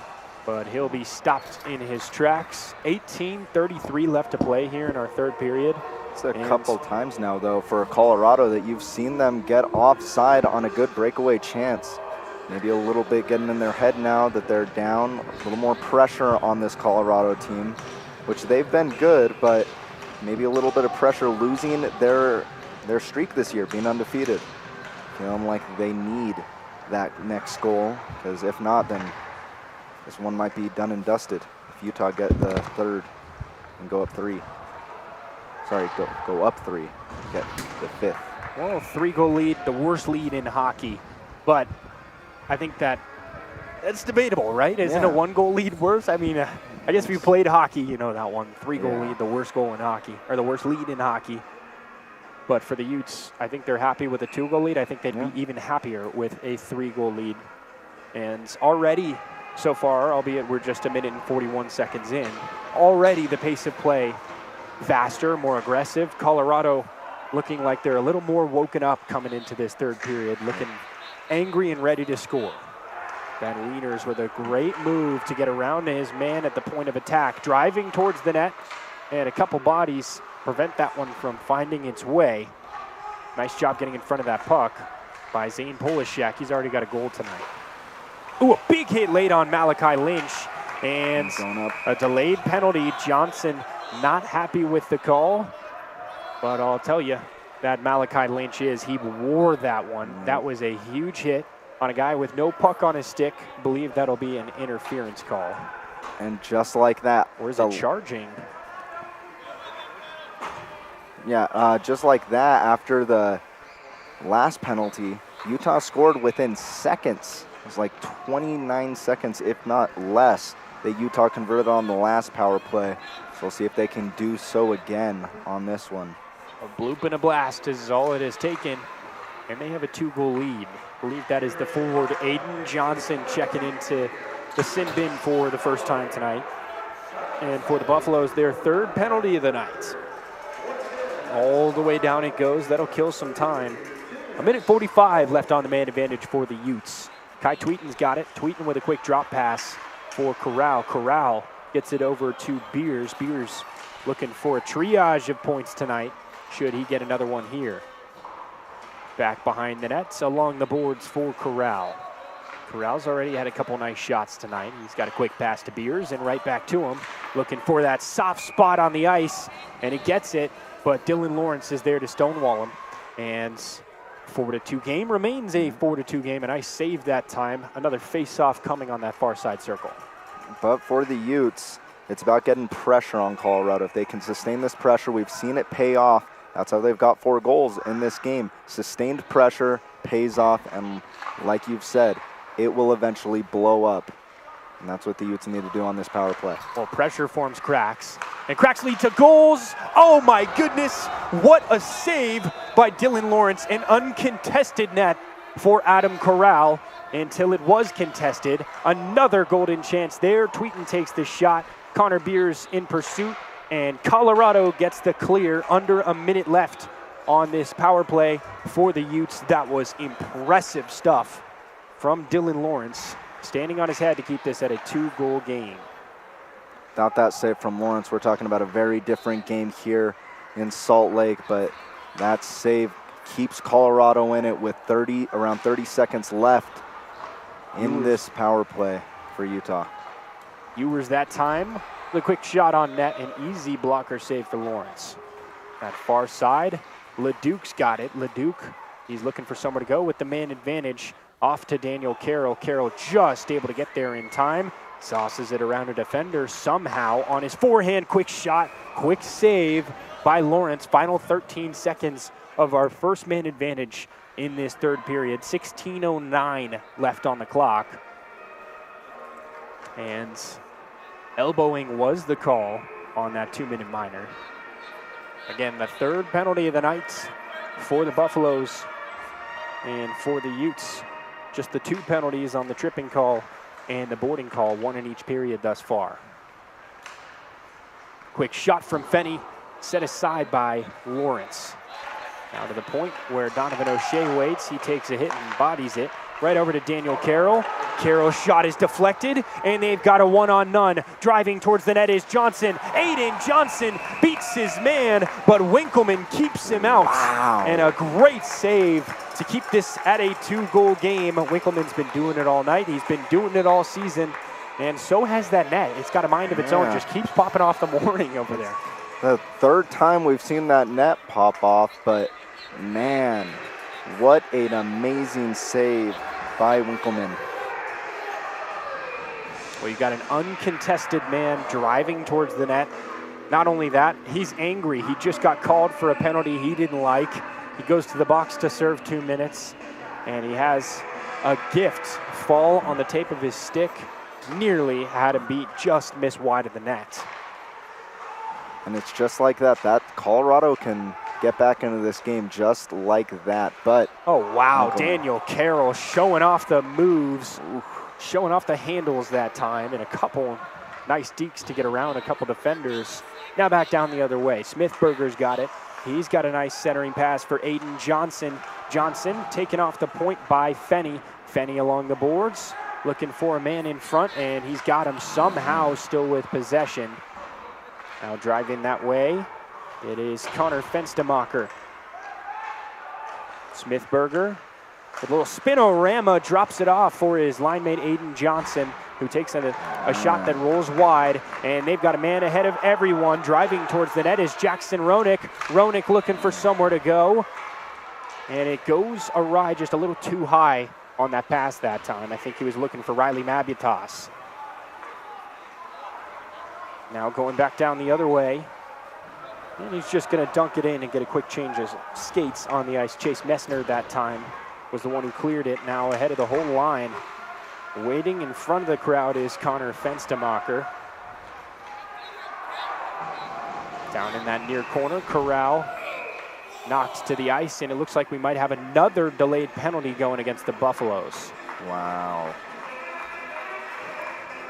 but he'll be stopped in his tracks. 18:33 left to play here in our third period. It's a couple times now, though, for Colorado that you've seen them get offside on a good breakaway chance. Maybe a little bit getting in their head now that they're down. A little more pressure on this Colorado team, which they've been good, but maybe a little bit of pressure losing their streak this year, being undefeated. Feeling like they need that next goal, because if not, then this one might be done and dusted if Utah get the third and go up 3. Sorry, go up 3, get the 5th. Well, 3-goal lead, the worst lead in hockey, but I think that's debatable, right? Isn't a 1-goal lead worse? I mean, I guess if you played hockey, you know that one. 3-goal lead, the worst goal in hockey, or the worst lead in hockey. But for the Utes, I think they're happy with a 2-goal lead. I think they'd be even happier with a 3-goal lead. And already, so far, albeit we're just 1 minute and 41 seconds in, already the pace of play faster, more aggressive. Colorado looking like they're a little more woken up coming into this third period, looking angry and ready to score. Van Wieners with a great move to get around his man at the point of attack, driving towards the net, and a couple bodies prevent that one from finding its way. Nice job getting in front of that puck by Zane Polishek. He's already got a goal tonight. Ooh, a big hit late on Malachi Lynch, and a delayed penalty. Johnson not happy with the call, but I'll tell you, that Malachi Lynch he wore that one. That was a huge hit on a guy with no puck on his stick. Believe that'll be an interference call. And just like that. Or is it charging? Yeah, just like that, after the last penalty, Utah scored within seconds. It was like 29 seconds, if not less, that Utah converted on the last power play. So we'll see if they can do so again on this one. A bloop and a blast is all it has taken, and they have a 2-goal lead. I believe that is the forward Aiden Johnson checking into the sin bin for the first time tonight. And for the Buffaloes, their third penalty of the night. All the way down it goes. That'll kill some time. 1 minute 45 left on the man advantage for the Utes. Kai Tweeten's got it. Tweeten with a quick drop pass for Corral. Corral gets it over to Beers. Beers looking for a triage of points tonight, should he get another one here. Back behind the nets, along the boards for Corral. Corral's already had a couple nice shots tonight. He's got a quick pass to Beers and right back to him, looking for that soft spot on the ice, and he gets it, but Dylan Lawrence is there to stonewall him. And 4-2 game remains a 4-2 game, and I saved that time. Another face-off coming on that far side circle. But for the Utes, it's about getting pressure on Colorado. If they can sustain this pressure, we've seen it pay off. That's how they've got 4 goals in this game. Sustained pressure pays off, and like you've said, it will eventually blow up. And that's what the Utes need to do on this power play. Well, pressure forms cracks, and cracks lead to goals. Oh my goodness, what a save by Dylan Lawrence. An uncontested net for Adam Corral until it was contested. Another golden chance there. Tweeten takes the shot. Connor Beers in pursuit, and Colorado gets the clear. Under a minute left on this power play for the Utes. That was impressive stuff from Dylan Lawrence, standing on his head to keep this at a 2-goal game. Without that save from Lawrence, we're talking about a very different game here in Salt Lake, but that save keeps Colorado in it with around 30 seconds left in this power play for Utah. Ewers that time, the quick shot on net, an easy blocker save for Lawrence. That far side, LeDuc's got it. LeDuc, he's looking for somewhere to go with the man advantage. Off to Daniel Carroll. Carroll just able to get there in time. Sauces it around a defender somehow on his forehand. Quick shot, quick save by Lawrence. Final 13 seconds of our first man advantage in this third period. 16:09 left on the clock. And elbowing was the call on that 2-minute minor. Again, the third penalty of the night for the Buffaloes and for the Utes. Just the 2 penalties on the tripping call and the boarding call, 1 in each period thus far. Quick shot from Fenny, set aside by Lawrence. Now to the point where Donovan O'Shea waits. He takes a hit and bodies it. Right over to Daniel Carroll. Carroll's shot is deflected, and they've got a 1-on-none. Driving towards the net is Johnson. Aiden Johnson beats his man, but Winkleman keeps him out. Wow. And a great save to keep this at a 2-goal game. Winkleman's been doing it all night. He's been doing it all season, and so has that net. It's got a mind of its own. Just keeps popping off the morning over there. The third time we've seen that net pop off, but man, what an amazing save by Winkleman. Well, you got an uncontested man driving towards the net. Not only that, he's angry. He just got called for a penalty he didn't like. He goes to the box to serve 2 minutes, and he has a gift fall on the tape of his stick. Nearly had him beat, just missed wide of the net. And it's just like that. That Colorado can get back into this game just like that. But oh, wow. Winkleman. Daniel Carroll showing off the moves, showing off the handles that time, and a couple nice dekes to get around a couple defenders. Now back down the other way. Smithberger's got it. He's got a nice centering pass for Aiden Johnson. Johnson taken off the point by Fenny. Fenny along the boards, looking for a man in front, and he's got him somehow still with possession. Now driving that way, it is Connor Fenstermacher. Smithberger, with a little spinorama, drops it off for his line mate Aiden Johnson, who takes a shot that rolls wide, and they've got a man ahead of everyone. Driving towards the net is Jackson Ronick. Ronick looking for somewhere to go, and it goes awry just a little too high on that pass that time. I think he was looking for Riley Mabutas. Now going back down the other way, and he's just going to dunk it in and get a quick change of skates on the ice. Chase Messner that time was the one who cleared it. Now ahead of the whole line, waiting in front of the crowd is Connor Fenstermacher. Down in that near corner, Corral knocked to the ice, and it looks like we might have another delayed penalty going against the Buffaloes. wow.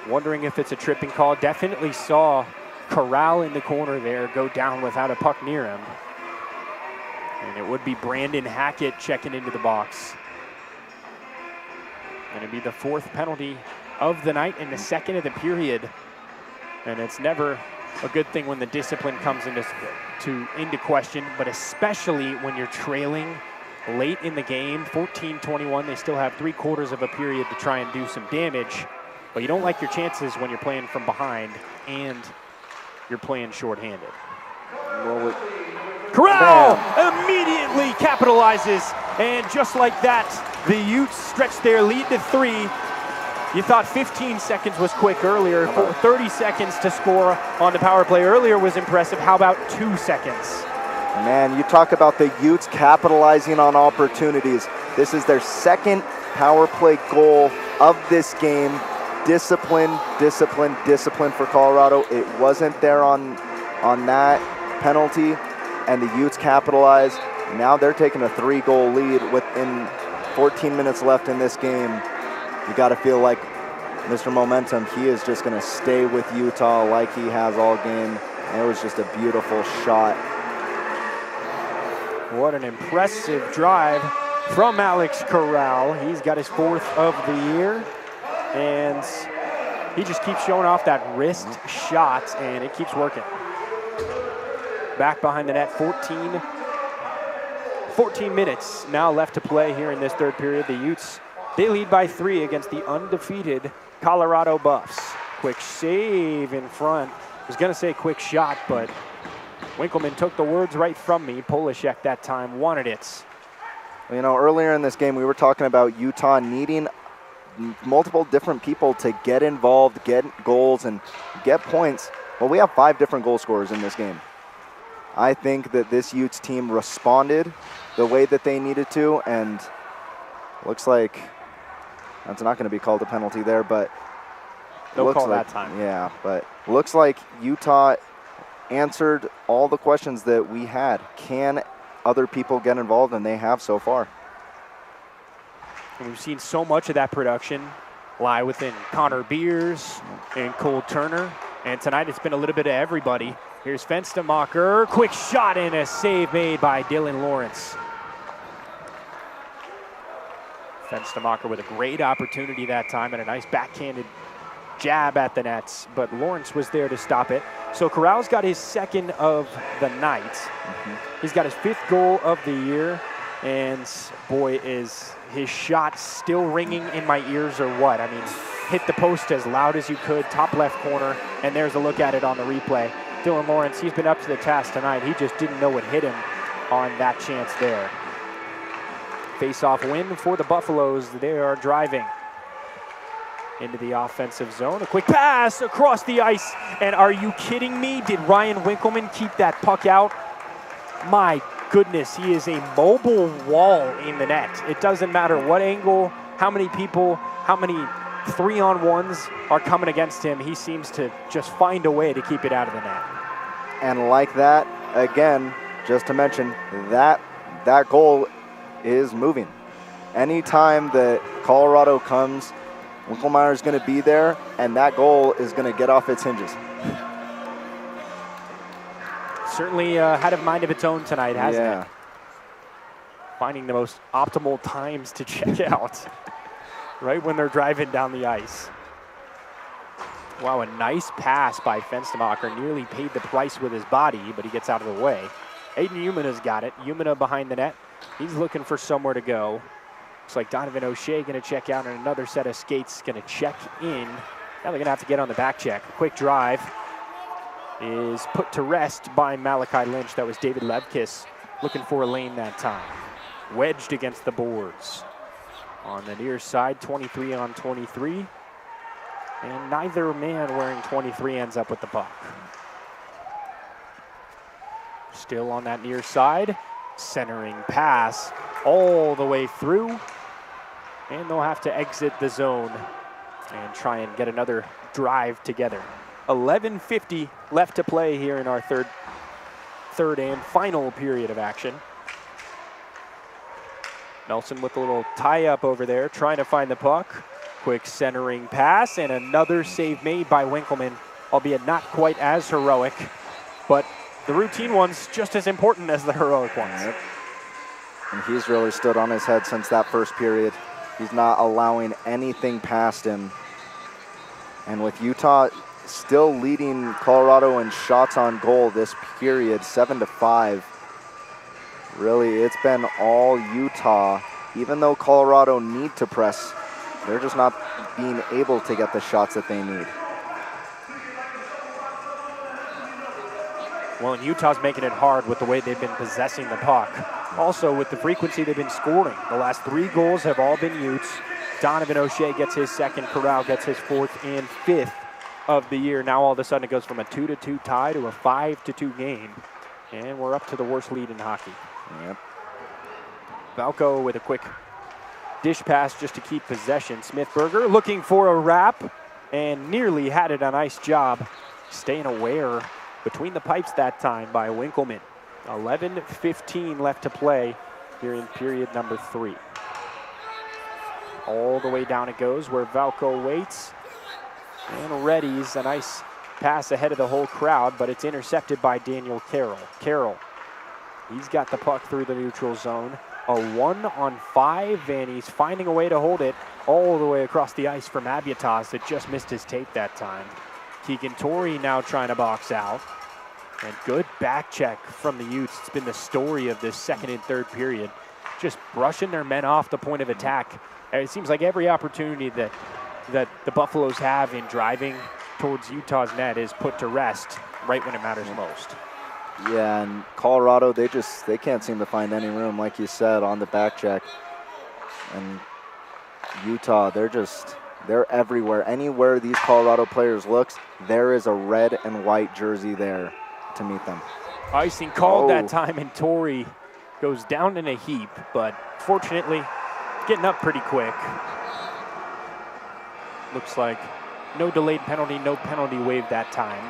Wondering if it's a tripping call. Definitely saw Corral in the corner there go down without a puck near him. And it would be Brandon Hackett checking into the box. Going to be the 4th penalty of the night in the 2nd of the period. And it's never a good thing when the discipline comes into question, but especially when you're trailing late in the game, 14-21. They still have 3/4 of a period to try and do some damage, but you don't like your chances when you're playing from behind and you're playing shorthanded. Well, Corral immediately capitalizes, and just like that, the Utes stretch their lead to 3. You thought 15 seconds was quick earlier. 30 seconds to score on the power play earlier was impressive. How about 2 seconds? Man, you talk about the Utes capitalizing on opportunities. This is their 2nd power play goal of this game. Discipline, discipline, discipline for Colorado. It wasn't there on that penalty, and the Utes capitalized. Now they're taking a 3-goal lead within 14 minutes left in this game. You got to feel like Mr. Momentum, he is just going to stay with Utah like he has all game. And it was just a beautiful shot. What an impressive drive from Alex Corral. He's got his 4th of the year, and he just keeps showing off that wrist shot, and it keeps working. Back behind the net, 14 minutes now left to play here in this 3rd period. The Utes, they lead by 3 against the undefeated Colorado Buffs. Quick save in front. I was going to say quick shot, but Winkleman took the words right from me. Polishek that time wanted it. You know, earlier in this game, we were talking about Utah needing multiple different people to get involved, get goals, and get points. Well, we have 5 different goal scorers in this game. I think that this Utes team responded the way that they needed to, and looks like that's not going to be called a penalty there, but no call that time. Yeah, but looks like Utah answered all the questions that we had. Can other people get involved? And they have so far. And we've seen so much of that production lie within Connor Beers and Cole Turner. And tonight it's been a little bit of everybody. Here's Fenstermacher. Quick shot and a save made by Dylan Lawrence. Fenstermacher with a great opportunity that time and a nice backhanded jab at the nets, but Lawrence was there to stop it. So Corral's got his 2nd of the night. He's got his 5th goal of the year, and boy, is his shot still ringing in my ears or what? I mean, hit the post as loud as you could, top left corner, and there's a look at it on the replay. Dylan Lawrence, he's been up to the task tonight. He just didn't know what hit him on that chance there. Face-off win for the Buffaloes. They are driving into the offensive zone. A quick pass across the ice. And are you kidding me? Did Ryan Winkleman keep that puck out? My goodness, he is a mobile wall in the net. It doesn't matter what angle, how many people, how many 3-on-1s are coming against him. He seems to just find a way to keep it out of the net. And like that, again, just to mention, that goal is moving. Anytime that Colorado comes, Winkelmeyer is going to be there, and that goal is going to get off its hinges. Certainly had a mind of its own tonight, hasn't it? Finding the most optimal times to check out right when they're driving down the ice. Wow, a nice pass by Fenstermacher. Nearly paid the price with his body, but he gets out of the way. Aiden Umina's got it. Umina behind the net. He's looking for somewhere to go. Looks like Donovan O'Shea going to check out, and another set of skates going to check in. Now they're going to have to get on the back check. A quick drive is put to rest by Malachi Lynch. That was David Levkis looking for a lane that time. Wedged against the boards. On the near side, 23 on 23. And neither man wearing 23 ends up with the puck. Still on that near side. Centering pass all the way through. And they'll have to exit the zone and try and get another drive together. 11:50 left to play here in our third and final period of action. Nelson with a little tie-up over there, trying to find the puck. Quick centering pass, and another save made by Winkleman, albeit not quite as heroic, but the routine one's just as important as the heroic ones. Yep. And he's really stood on his head since that first period. He's not allowing anything past him. And with Utah still leading Colorado in shots on goal this period, 7-5. Really, it's been all Utah. Even though Colorado need to press, they're just not being able to get the shots that they need. Well, and Utah's making it hard with the way they've been possessing the puck. Also, with the frequency they've been scoring. The last 3 goals have all been Utes. Donovan O'Shea gets his second. Corral gets his 4th and 5th of the year. Now all of a sudden it goes from a 2-2 tie to a 5-2 game. And we're up to the worst lead in hockey. Yep. Valco with a quick dish pass just to keep possession. Smithberger looking for a wrap and nearly had it. A nice job staying aware between the pipes that time by Winkleman. 11:15 left to play here in period number 3. All the way down it goes where Valco waits and readies a nice pass ahead of the whole crowd, but it's intercepted by Daniel Carroll. Carroll, he's got the puck through the neutral zone. A 1-on-5, and he's finding a way to hold it all the way across the ice from Abiatas that just missed his tape that time. Keegan Torrey now trying to box out. And good back check from the Utes. It's been the story of this second and third period. Just brushing their men off the point of attack. And it seems like every opportunity that the Buffaloes have in driving towards Utah's net is put to rest right when it matters most. Yeah, and Colorado, they can't seem to find any room, like you said, on the back check. And Utah, they're everywhere. Anywhere these Colorado players looks, there is a red and white jersey there to meet them. Icing called that time, and Torrey goes down in a heap, but fortunately getting up pretty quick. Looks like no delayed penalty, no penalty waived that time.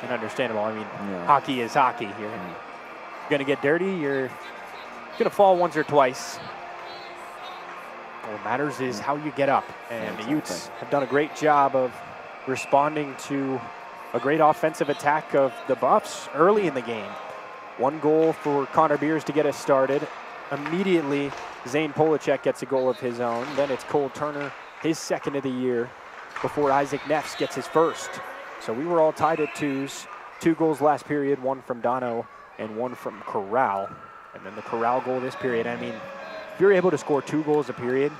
And understandable. I mean, Hockey is hockey here. You're going to get dirty, you're going to fall once or twice. What matters is how you get up. And the Utes have done a great job of responding to a great offensive attack of the Buffs early in the game. 1 goal for Connor Beers to get us started. Immediately, Zane Polacek gets a goal of his own. Then it's Cole Turner, his 2nd of the year, before Isaac Neffs gets his 1st. So we were all tied at 2s. 2 goals last period, 1 from Dono and 1 from Corral. And then the Corral goal this period. I mean, if you're able to score 2 goals a period,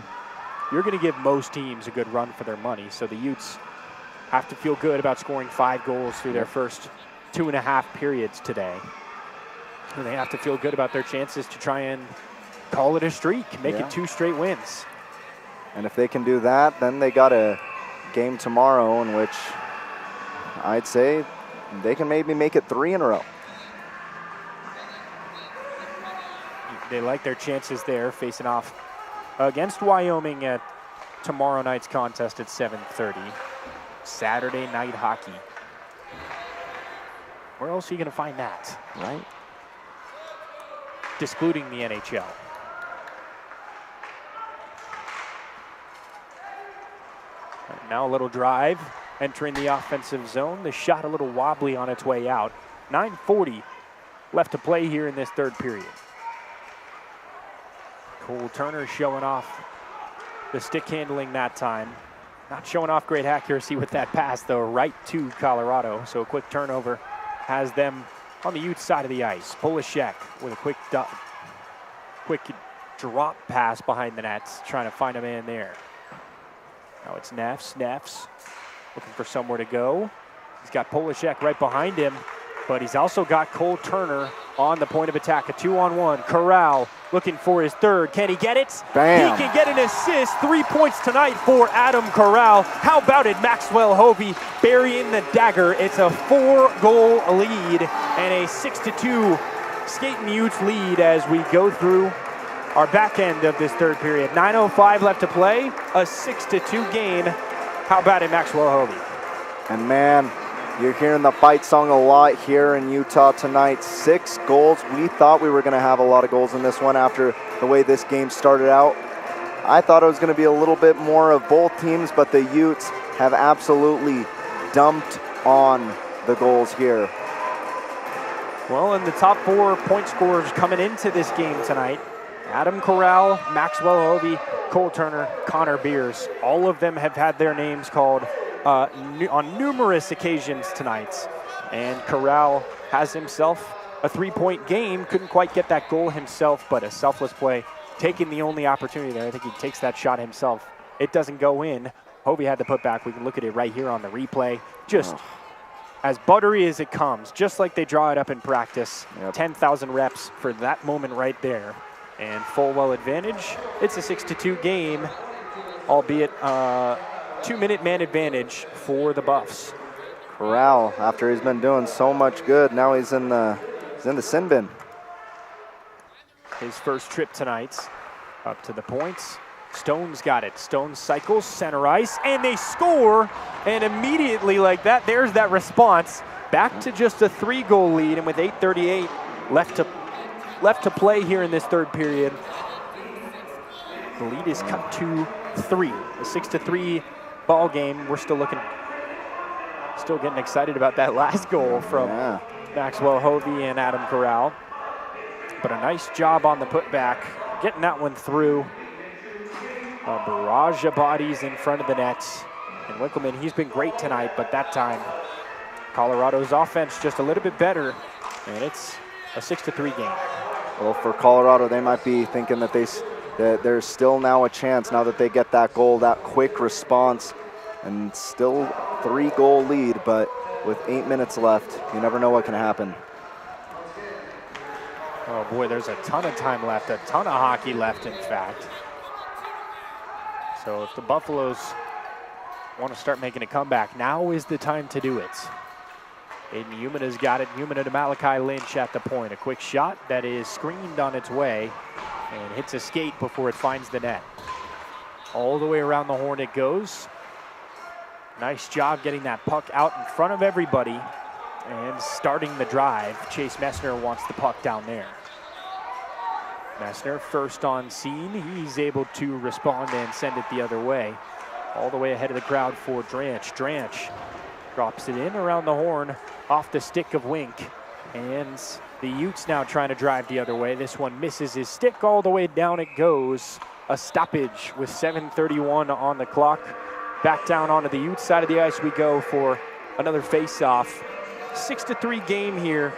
you're going to give most teams a good run for their money. So the Utes have to feel good about scoring 5 goals through their first 2.5 periods today. And they have to feel good about their chances to try and call it a streak, make it 2 straight wins. And if they can do that, then they got a game tomorrow in which I'd say they can maybe make it 3 in a row. They like their chances there, facing off against Wyoming at tomorrow night's contest at 7:30. Saturday night hockey. Where else are you going to find that? Right. Excluding the NHL. And now a little drive, entering the offensive zone. The shot a little wobbly on its way out. 9:40 left to play here in this third period. Cole Turner showing off the stick handling that time. Not showing off great accuracy with that pass, though, right to Colorado. So a quick turnover has them on the Utes side of the ice. Polacek with a quick drop pass behind the nets, trying to find a man there. Now it's Neffs. Neffs looking for somewhere to go. He's got Polacek right behind him, but he's also got Cole Turner on the point of attack. A 2-on-1. Corral looking for his 3rd. Can he get it? Bam. He can get an assist. 3 points tonight for Adam Corral. How about it? Maxwell Hovey burying the dagger. It's a 4-goal lead and a 6-2 Skating Utes lead as we go through our back end of this third period. 9:05 left to play. A 6-2 game. How about it, Maxwell Hovey? And man, you're hearing the fight song a lot here in Utah tonight. 6 goals. We thought we were going to have a lot of goals in this one after the way this game started out. I thought it was going to be a little bit more of both teams, but the Utes have absolutely dumped on the goals here. Well, and the top 4 point scorers coming into this game tonight, Adam Corral, Maxwell Hovey, Cole Turner, Connor Beers, all of them have had their names called on numerous occasions tonight. And Corral has himself a 3-point game. Couldn't quite get that goal himself, but a selfless play, taking the only opportunity there. I think he takes that shot himself. It doesn't go in. Hovey had to put back. We can look at it right here on the replay. Just as buttery as it comes, just like they draw it up in practice. 10,000 reps for that moment right there. And full well advantage. It's a 6-2 game, albeit 2-minute man advantage for the Buffs. Corral, after he's been doing so much good, now he's in the sin bin. His first trip tonight, up to the points. Stone's got it. Stone cycles, center ice, and they score. And immediately like that, there's that response. Back to just a 3-goal lead, and with 8:38 left to play here in this third period, the lead is cut to 3. A 6-3 ball game. We're still getting excited about that last goal from Maxwell Hovey and Adam Corral. But a nice job on the putback, getting that one through. A barrage of bodies in front of the nets. And Winkleman, he's been great tonight, but that time Colorado's offense just a little bit better, and it's a 6-3 game. Well, for Colorado, they might be thinking that that there's still now a chance now that they get that goal, that quick response, and still 3-goal lead, but with 8 minutes left, you never know what can happen. Oh boy, there's a ton of time left, a ton of hockey left, in fact. So if the Buffaloes want to start making a comeback, now is the time to do it. Aiden Umina's got it. Umina to Malachi Lynch at the point. A quick shot that is screened on its way and hits a skate before it finds the net. All the way around the horn it goes. Nice job getting that puck out in front of everybody and starting the drive. Chase Messner wants the puck down there. Messner first on scene. He's able to respond and send it the other way. All the way ahead of the crowd for Dranch. Dranch drops it in around the horn off the stick of Wink. And the Utes now trying to drive the other way. This one misses his stick. All the way down it goes. A stoppage with 7:31 on the clock. Back down onto the Utes side of the ice we go for another face-off. 6-3 game here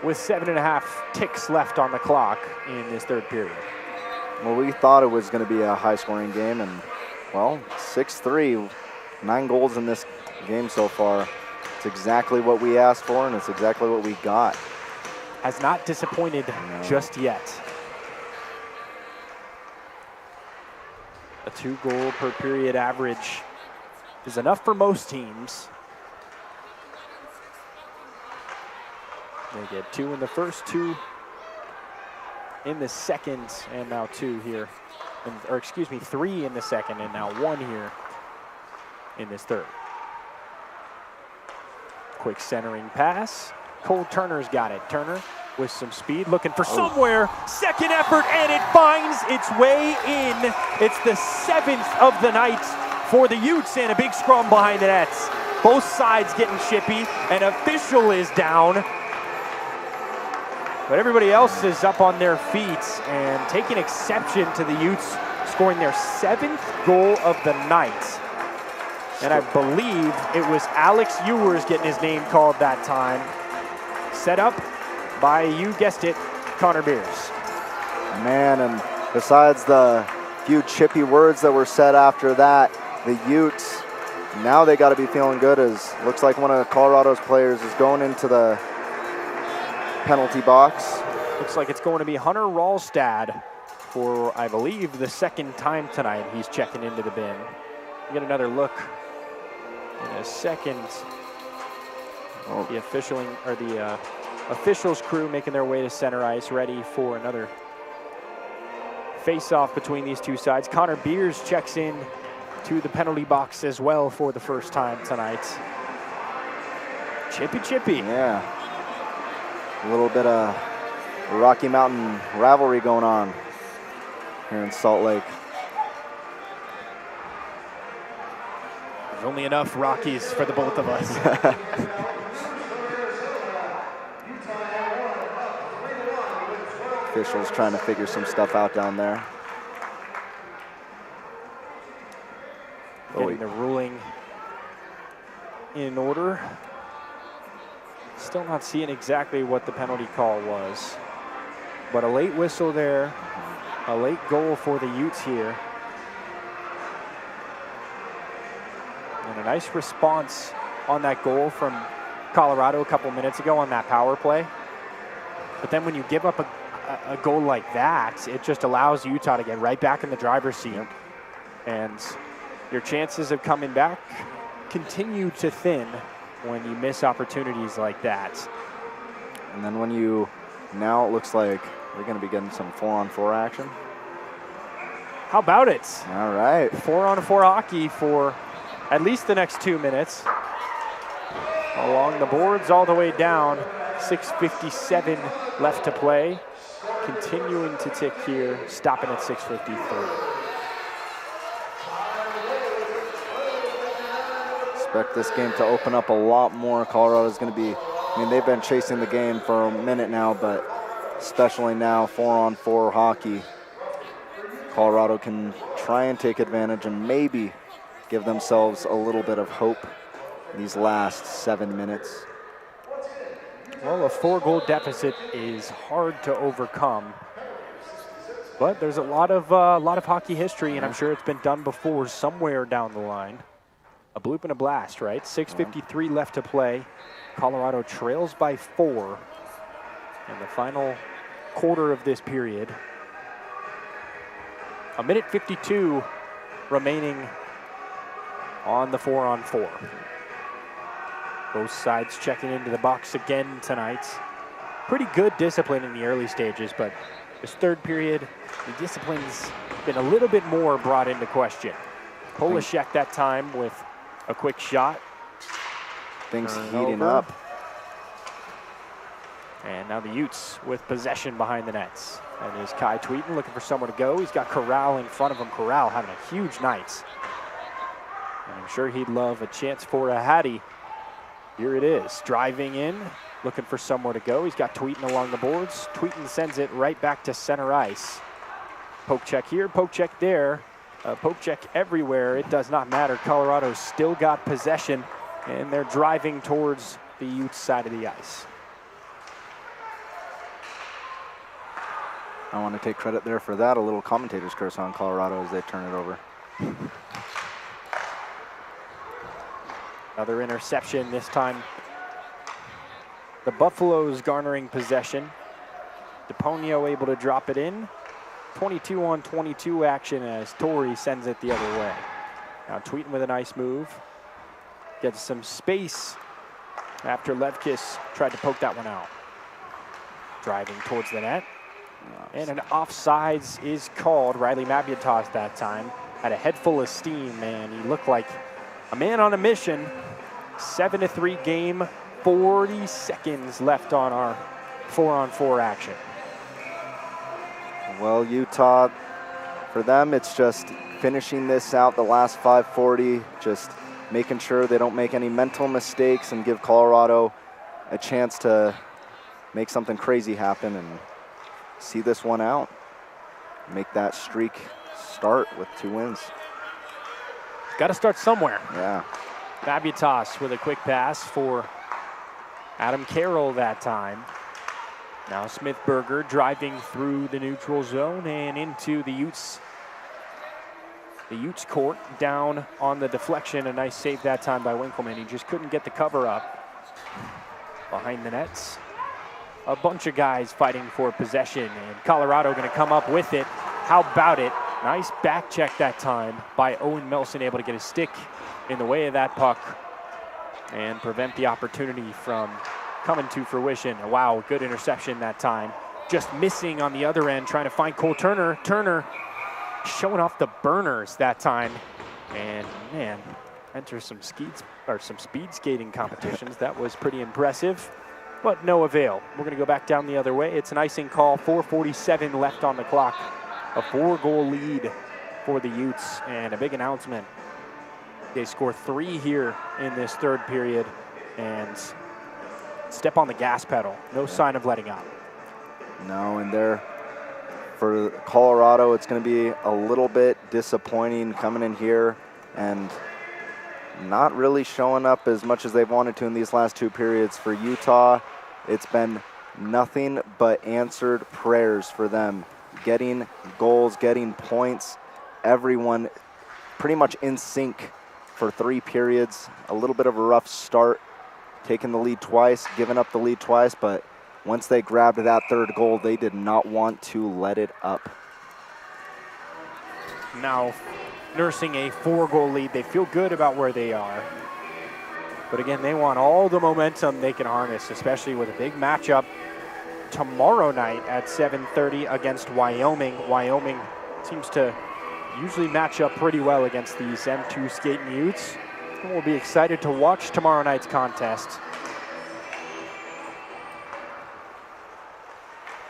with 7.5 ticks left on the clock in this third period. Well, we thought it was going to be a high-scoring game, and, well, 6-3, 9 goals in this game so far. It's exactly what we asked for, and it's exactly what we got. Has not disappointed just yet. A 2-goal per period average is enough for most teams. They get 2 in the first, 2 in the second, and now 2 here. Or excuse me, 3 in the second, and now 1 here in this third. Quick centering pass. Cole Turner's got it. Turner with some speed, looking for somewhere. Second effort, and it finds its way in. It's the 7th of the night for the Utes, and a big scrum behind the nets. Both sides getting chippy. An official is down. But everybody else is up on their feet and taking exception to the Utes scoring their 7th goal of the night. And I believe it was Alex Ewers getting his name called that time. Set up by, you guessed it, Connor Beers. Man, and besides the few chippy words that were said after that, the Utes, now they got to be feeling good, as looks like one of Colorado's players is going into the penalty box. Looks like it's going to be Hunter Ralstad for, I believe, the 2nd time tonight. He's checking into the bin. We get another look in a second. The officials crew making their way to center ice, ready for another face-off between these two sides. Connor Beers checks in to the penalty box as well for the first time tonight. Chippy. Yeah. A little bit of Rocky Mountain rivalry going on here in Salt Lake. There's only enough Rockies for the both of us. Officials trying to figure some stuff out down there. getting the ruling in order. Still not seeing exactly what the penalty call was. But a late whistle there, a late goal for the Utes here. And a nice response on that goal from Colorado a couple minutes ago on that power play. But then when you give up a goal like that, it just allows Utah to get right back in the driver's seat. Yep. And your chances of coming back continue to thin when you miss opportunities like that. And then now it looks like we're going to be getting some 4-on-4 action. How about it? All right. 4-on-4 hockey for at least the next 2 minutes. Along the boards all the way down. 6:57 left to play. Continuing to tick here, stopping at 6:53. Expect this game to open up a lot more. Colorado's going to be, they've been chasing the game for a minute now, but especially now, 4-on-4 hockey. Colorado can try and take advantage and maybe give themselves a little bit of hope these last 7 minutes. Well, a 4-goal deficit is hard to overcome, but there's a lot of hockey history, and I'm sure it's been done before somewhere down the line. A bloop and a blast, right? 6:53 left to play. Colorado trails by 4 in the final quarter of this period. A minute 52 remaining on the 4-on-4. Both sides checking into the box again tonight. Pretty good discipline in the early stages, but this third period, the discipline's been a little bit more brought into question. Polishek that time with a quick shot. Things heating up. And now the Utes with possession behind the nets. And is Kai Tweeten looking for somewhere to go. He's got Corral in front of him. Corral having a huge night. And I'm sure he'd love a chance for a Hattie. Here it is, driving in, looking for somewhere to go. He's got Tweeten along the boards. Tweeten sends it right back to center ice. Poke check here, poke check there. Poke check everywhere. It does not matter. Colorado's still got possession, and they're driving towards the Utes side of the ice. I want to take credit there for that. A little commentator's curse on Colorado as they turn it over. Another interception, this time the Buffaloes garnering possession. DePonio able to drop it in. 22-on-22 action as Torrey sends it the other way. Now Tweeten with a nice move. Gets some space after Levkis tried to poke that one out. Driving towards the net. And an offsides is called. Riley Mabiatas that time had a head full of steam, and he looked like a man on a mission. 7-3 game, 40 seconds left on our 4-on-4 action. Well, Utah, for them, it's just finishing this out the last 5:40, just making sure they don't make any mental mistakes and give Colorado a chance to make something crazy happen and see this one out. Make that streak start with 2 wins. Got to start somewhere. Yeah. Mabiatas with a quick pass for Adam Carroll that time. Now Smithberger driving through the neutral zone and into the Utes court, down on the deflection. A nice save that time by Winkleman. He just couldn't get the cover up behind the nets. A bunch of guys fighting for possession, and Colorado going to come up with it. How about it? Nice back check that time by Owen Milson, able to get his stick in the way of that puck and prevent the opportunity from coming to fruition. Wow, good interception that time. Just missing on the other end, trying to find Cole Turner. Turner showing off the burners that time. And man, enters some speed skating competitions. That was pretty impressive, but no avail. We're gonna go back down the other way. It's an icing call, 4:47 left on the clock. A 4-goal lead for the Utes, and a big announcement. They score 3 here in this third period and step on the gas pedal. No sign of letting up. No, and for Colorado, it's going to be a little bit disappointing coming in here. and not really showing up as much as they've wanted to in these last two periods. For Utah, it's been nothing but answered prayers for them. Getting goals, getting points, everyone pretty much in sync for 3 periods. A little bit of a rough start, taking the lead twice, giving up the lead twice, but once they grabbed that third goal, they did not want to let it up. Now nursing a 4-goal lead, they feel good about where they are. But again, they want all the momentum they can harness, especially with a big matchup tomorrow night at 7:30 against Wyoming. Wyoming seems to usually match up pretty well against these M2 Skating Utes. We'll be excited to watch tomorrow night's contest.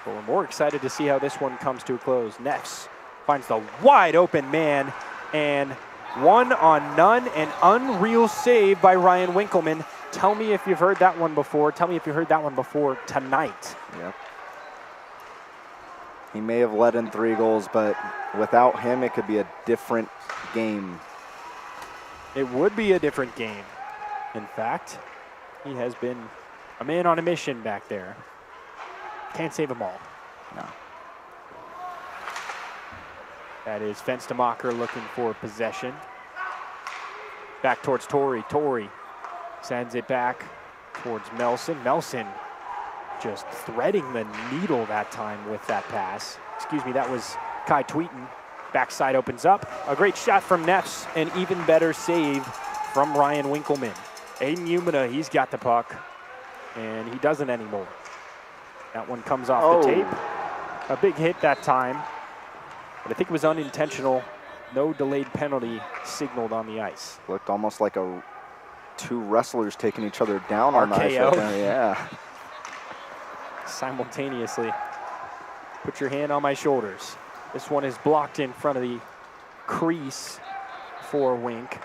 But we're more excited to see how this one comes to a close. Neffs finds the wide open man, and 1-on-none, an unreal save by Ryan Winkleman. Tell me if you've heard that one before. Tell me if you heard that one before tonight. Yep. He may have let in 3 goals, but without him, it could be a different game. It would be a different game. In fact, he has been a man on a mission back there. Can't save them all. No. That is Fenstermacher looking for possession. Back towards Torrey. Torrey sends it back towards Melson. Melson just threading the needle that time with that pass. Excuse me, that was Kai Tweeten. Backside opens up. A great shot from Neffs. An even better save from Ryan Winkleman. Aiden Umina, he's got the puck, and he doesn't anymore. That one comes off the tape. A big hit that time, but I think it was unintentional. No delayed penalty signaled on the ice. Looked almost like 2 wrestlers taking each other down on the ice. RKO. Right there. Yeah. Simultaneously. Put your hand on my shoulders. This one is blocked in front of the crease for Wink.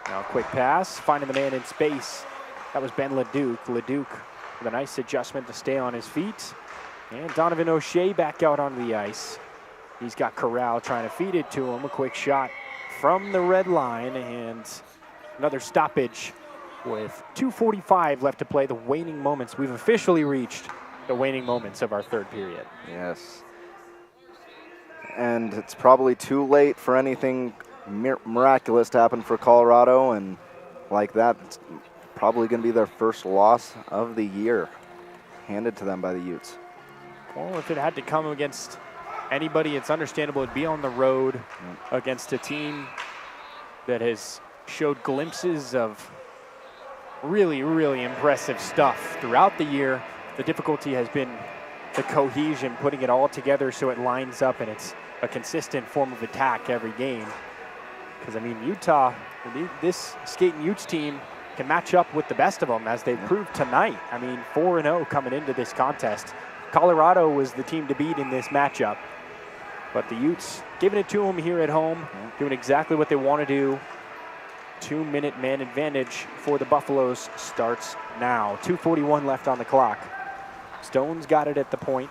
Now a quick pass, finding the man in space. That was Ben Leduc. Leduc with a nice adjustment to stay on his feet. And Donovan O'Shea back out on the ice. He's got Corral trying to feed it to him. A quick shot from the red line, and another stoppage with 2:45 left to play. The waning moments. We've officially reached the waning moments of our third period. Yes. And it's probably too late for anything miraculous to happen for Colorado, and like that, it's probably going to be their first loss of the year handed to them by the Utes. Well, if it had to come against anybody, it's understandable it'd be on the road against a team that has showed glimpses of really, really impressive stuff throughout the year. The difficulty has been the cohesion, putting it all together so it lines up and it's a consistent form of attack every game. Because, I mean, Utah, this Skating Utes team can match up with the best of them, as they proved tonight. I mean, 4-0 coming into this contest. Colorado was the team to beat in this matchup. But the Utes giving it to them here at home, doing exactly what they want to do. 2-minute man advantage for the Buffaloes starts now. 2:41 left on the clock. Stone's got it at the point.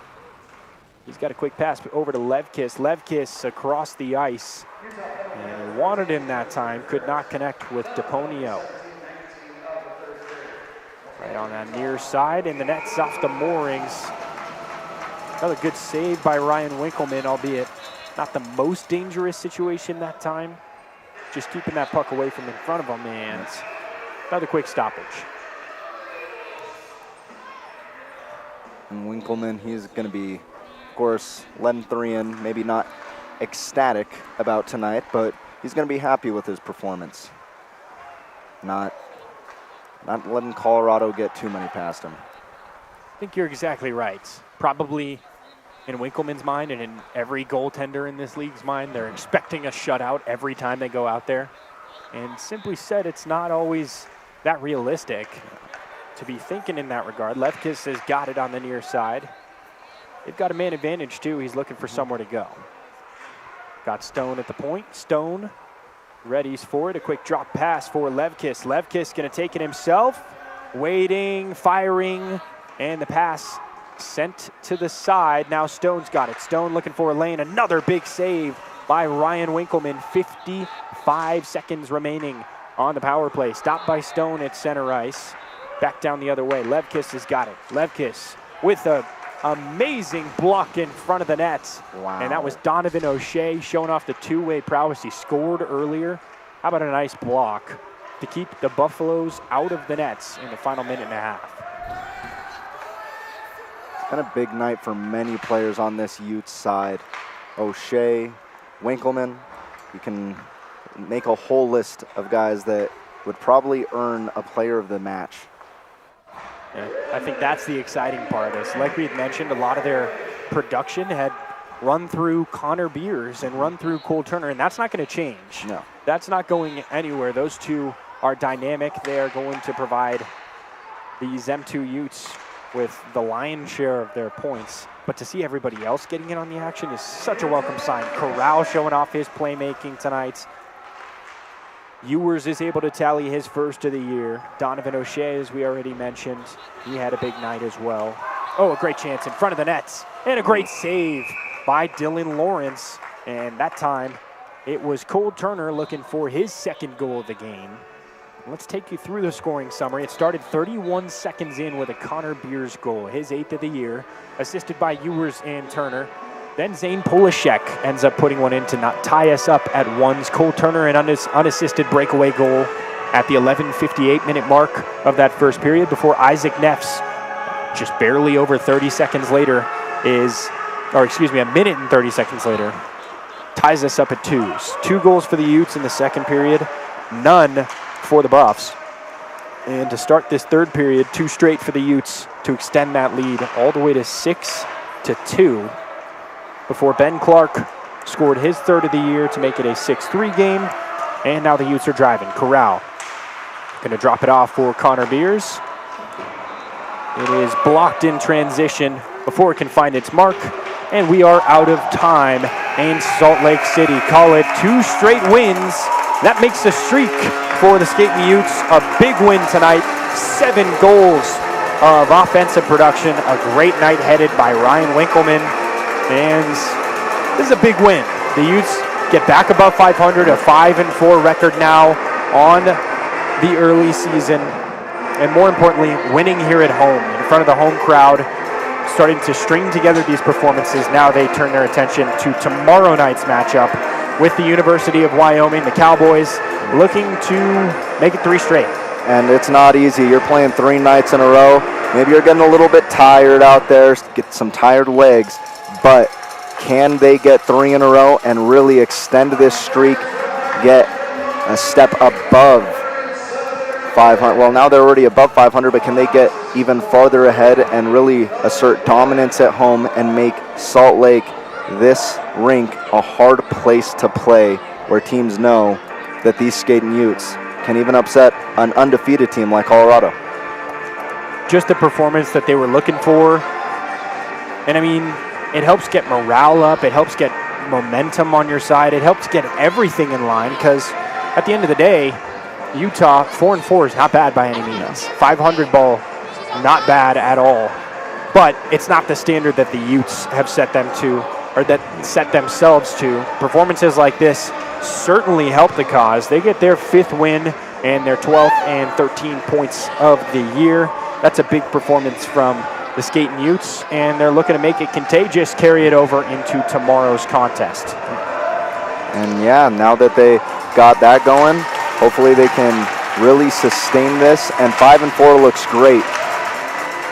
He's got a quick pass over to Levkis. Levkis across the ice. And wanted him that time. Could not connect with DePonio. Right on that near side, and the net's off the moorings. Another good save by Ryan Winkleman, albeit not the most dangerous situation that time. Just keeping that puck away from in front of him, and another quick stoppage. And Winkleman, he's going to be, of course, letting 3 in, maybe not ecstatic about tonight, but he's going to be happy with his performance. Not letting Colorado get too many past him. I think you're exactly right. Probably in Winkleman's mind and in every goaltender in this league's mind, they're expecting a shutout every time they go out there. And simply said, it's not always that realistic to be thinking in that regard. Lefkis has got it on the near side. They've got a man advantage too. He's looking for somewhere to go. Got Stone at the point. Stone readies for it. A quick drop pass for Levkis. Levkis going to take it himself. Waiting, firing, and the pass sent to the side. Now Stone's got it. Stone looking for a lane. Another big save by Ryan Winkleman. 55 seconds remaining on the power play. Stopped by Stone at center ice. Back down the other way. Levkis has got it. Levkis with a amazing block in front of the net. Wow. And that was Donovan O'Shea showing off the two-way prowess. He scored earlier. How about a nice block to keep the Buffaloes out of the nets in the final minute and a half. It's been a big night for many players on this Utes side. O'Shea, Winkleman. You can make a whole list of guys that would probably earn a player of the match. Yeah, I think that's the exciting part of this. Like we had mentioned, a lot of their production had run through Connor Beers and run through Cole Turner, and that's not going to change. No. That's not going anywhere. Those two are dynamic. They are going to provide these M2 Utes with the lion's share of their points. But to see everybody else getting in on the action is such a welcome sign. Corral showing off his playmaking tonight. Ewers is able to tally his first of the year. Donovan O'Shea, as we already mentioned, he had a big night as well. Oh, a great chance in front of the nets. And a great save by Dylan Lawrence. And that time, it was Cole Turner looking for his second goal of the game. Let's take you through the scoring summary. It started 31 seconds in with a Connor Beers goal, his 8th of the year, assisted by Ewers and Turner. Then Zane Polishek ends up putting one in to not tie us up at ones. Cole Turner, an unassisted breakaway goal at the 11:58 minute mark of that first period before Isaac Neffs, just barely over 30 seconds later, a minute and 30 seconds later, ties us up at twos. 2 goals for the Utes in the second period, none for the Buffs. And to start this third period, 2 straight for the Utes to extend that lead all the way to 6-2 before Ben Clark scored his third of the year to make it a 6-3 game. And now the Utes are driving. Corral going to drop it off for Connor Beers. It is blocked in transition before it can find its mark. And we are out of time. And Salt Lake City call it 2 straight wins. That makes the streak for the Skaten Utes a big win tonight. 7 goals of offensive production. A great night headed by Ryan Winkleman. And this is a big win. The Utes get back above 500, a 5-4 record now on the early season. And more importantly, winning here at home in front of the home crowd, starting to string together these performances. Now they turn their attention to tomorrow night's matchup with the University of Wyoming, the Cowboys, looking to make it 3 straight. And it's not easy. You're playing 3 nights in a row. Maybe you're getting a little bit tired out there, get some tired legs, but can they get 3 in a row and really extend this streak, get a step above 500? Well, now they're already above 500, but can they get even farther ahead and really assert dominance at home and make Salt Lake, this rink, a hard place to play where teams know that these Skaten Utes can even upset an undefeated team like Colorado? Just the performance that they were looking for. And I mean, it helps get morale up. It helps get momentum on your side. It helps get everything in line because at the end of the day, Utah 4-4 is not bad by any means. 500 ball, not bad at all. But it's not the standard that the Utes have set them to, or that set themselves to. Performances like this certainly help the cause. They get their 5th win and their 12th and 13 points of the year. That's a big performance from the Skaten Utes, and they're looking to make it contagious, carry it over into tomorrow's contest. And yeah, now that they got that going, hopefully they can really sustain this. And 5-4 looks great,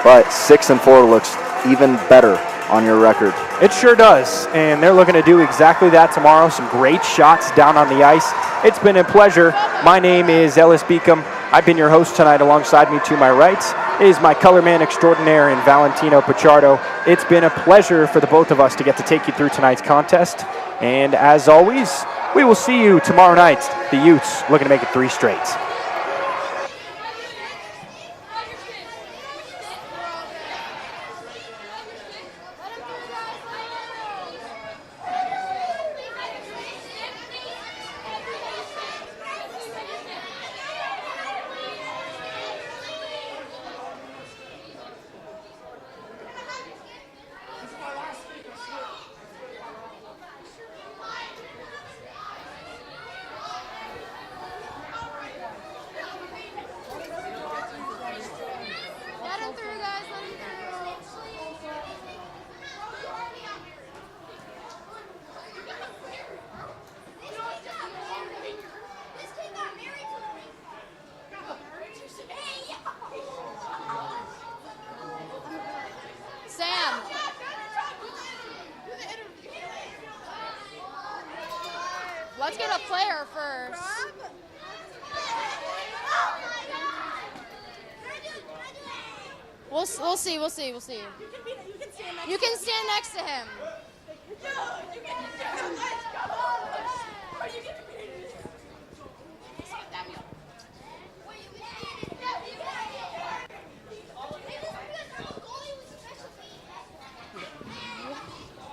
but 6-4 looks even better on your record. It sure does, and they're looking to do exactly that tomorrow. Some great shots down on the ice. It's been a pleasure. My name is Ellis Beacom. I've been your host tonight. Alongside me to my right is my color man extraordinaire in Valentino Pichardo. It's been a pleasure for the both of us to get to take you through tonight's contest. And as always, we will see you tomorrow night. The Utes looking to make it 3 straight. let's get a player first. We'll see. You can stand next to him.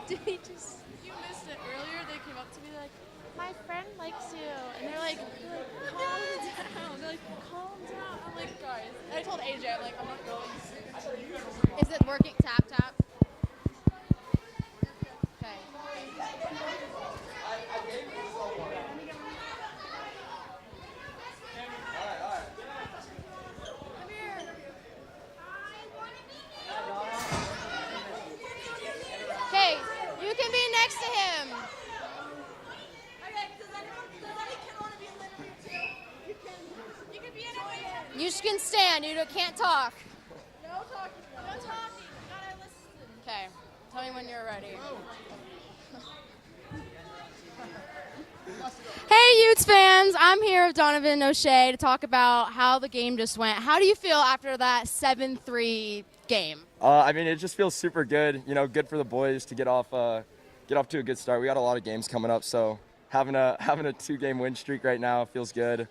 Did he just? You missed it earlier. They came up to me like, "My friend likes you," and they're like, "Calm down." They're like, "Calm down." I'm like, "Guys," and I told AJ, I'm like, "I'm not going." Is it working? Tap, tap. Okay. Okay, you can be next to him. You can stand. You can't talk. No talking. No talking. Gotta listen. Okay. Tell me when you're ready. Hey, Utes fans! I'm here with Donovan O'Shea to talk about how the game just went. How do you feel after that 7-3 game? I mean, it just feels super good. You know, good for the boys to get off to a good start. We got a lot of games coming up, so having a 2-game win streak right now feels good.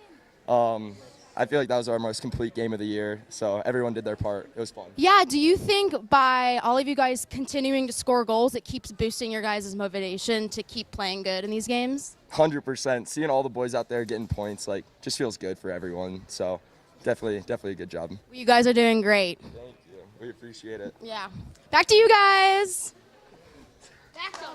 I feel like that was our most complete game of the year, so everyone did their part. It was fun. Yeah, do you think by all of you guys continuing to score goals, it keeps boosting your guys' motivation to keep playing good in these games? 100%. Seeing all the boys out there getting points, like, just feels good for everyone. So definitely a good job. You guys are doing great. Thank you. We appreciate it. Yeah. Back to you guys. Back to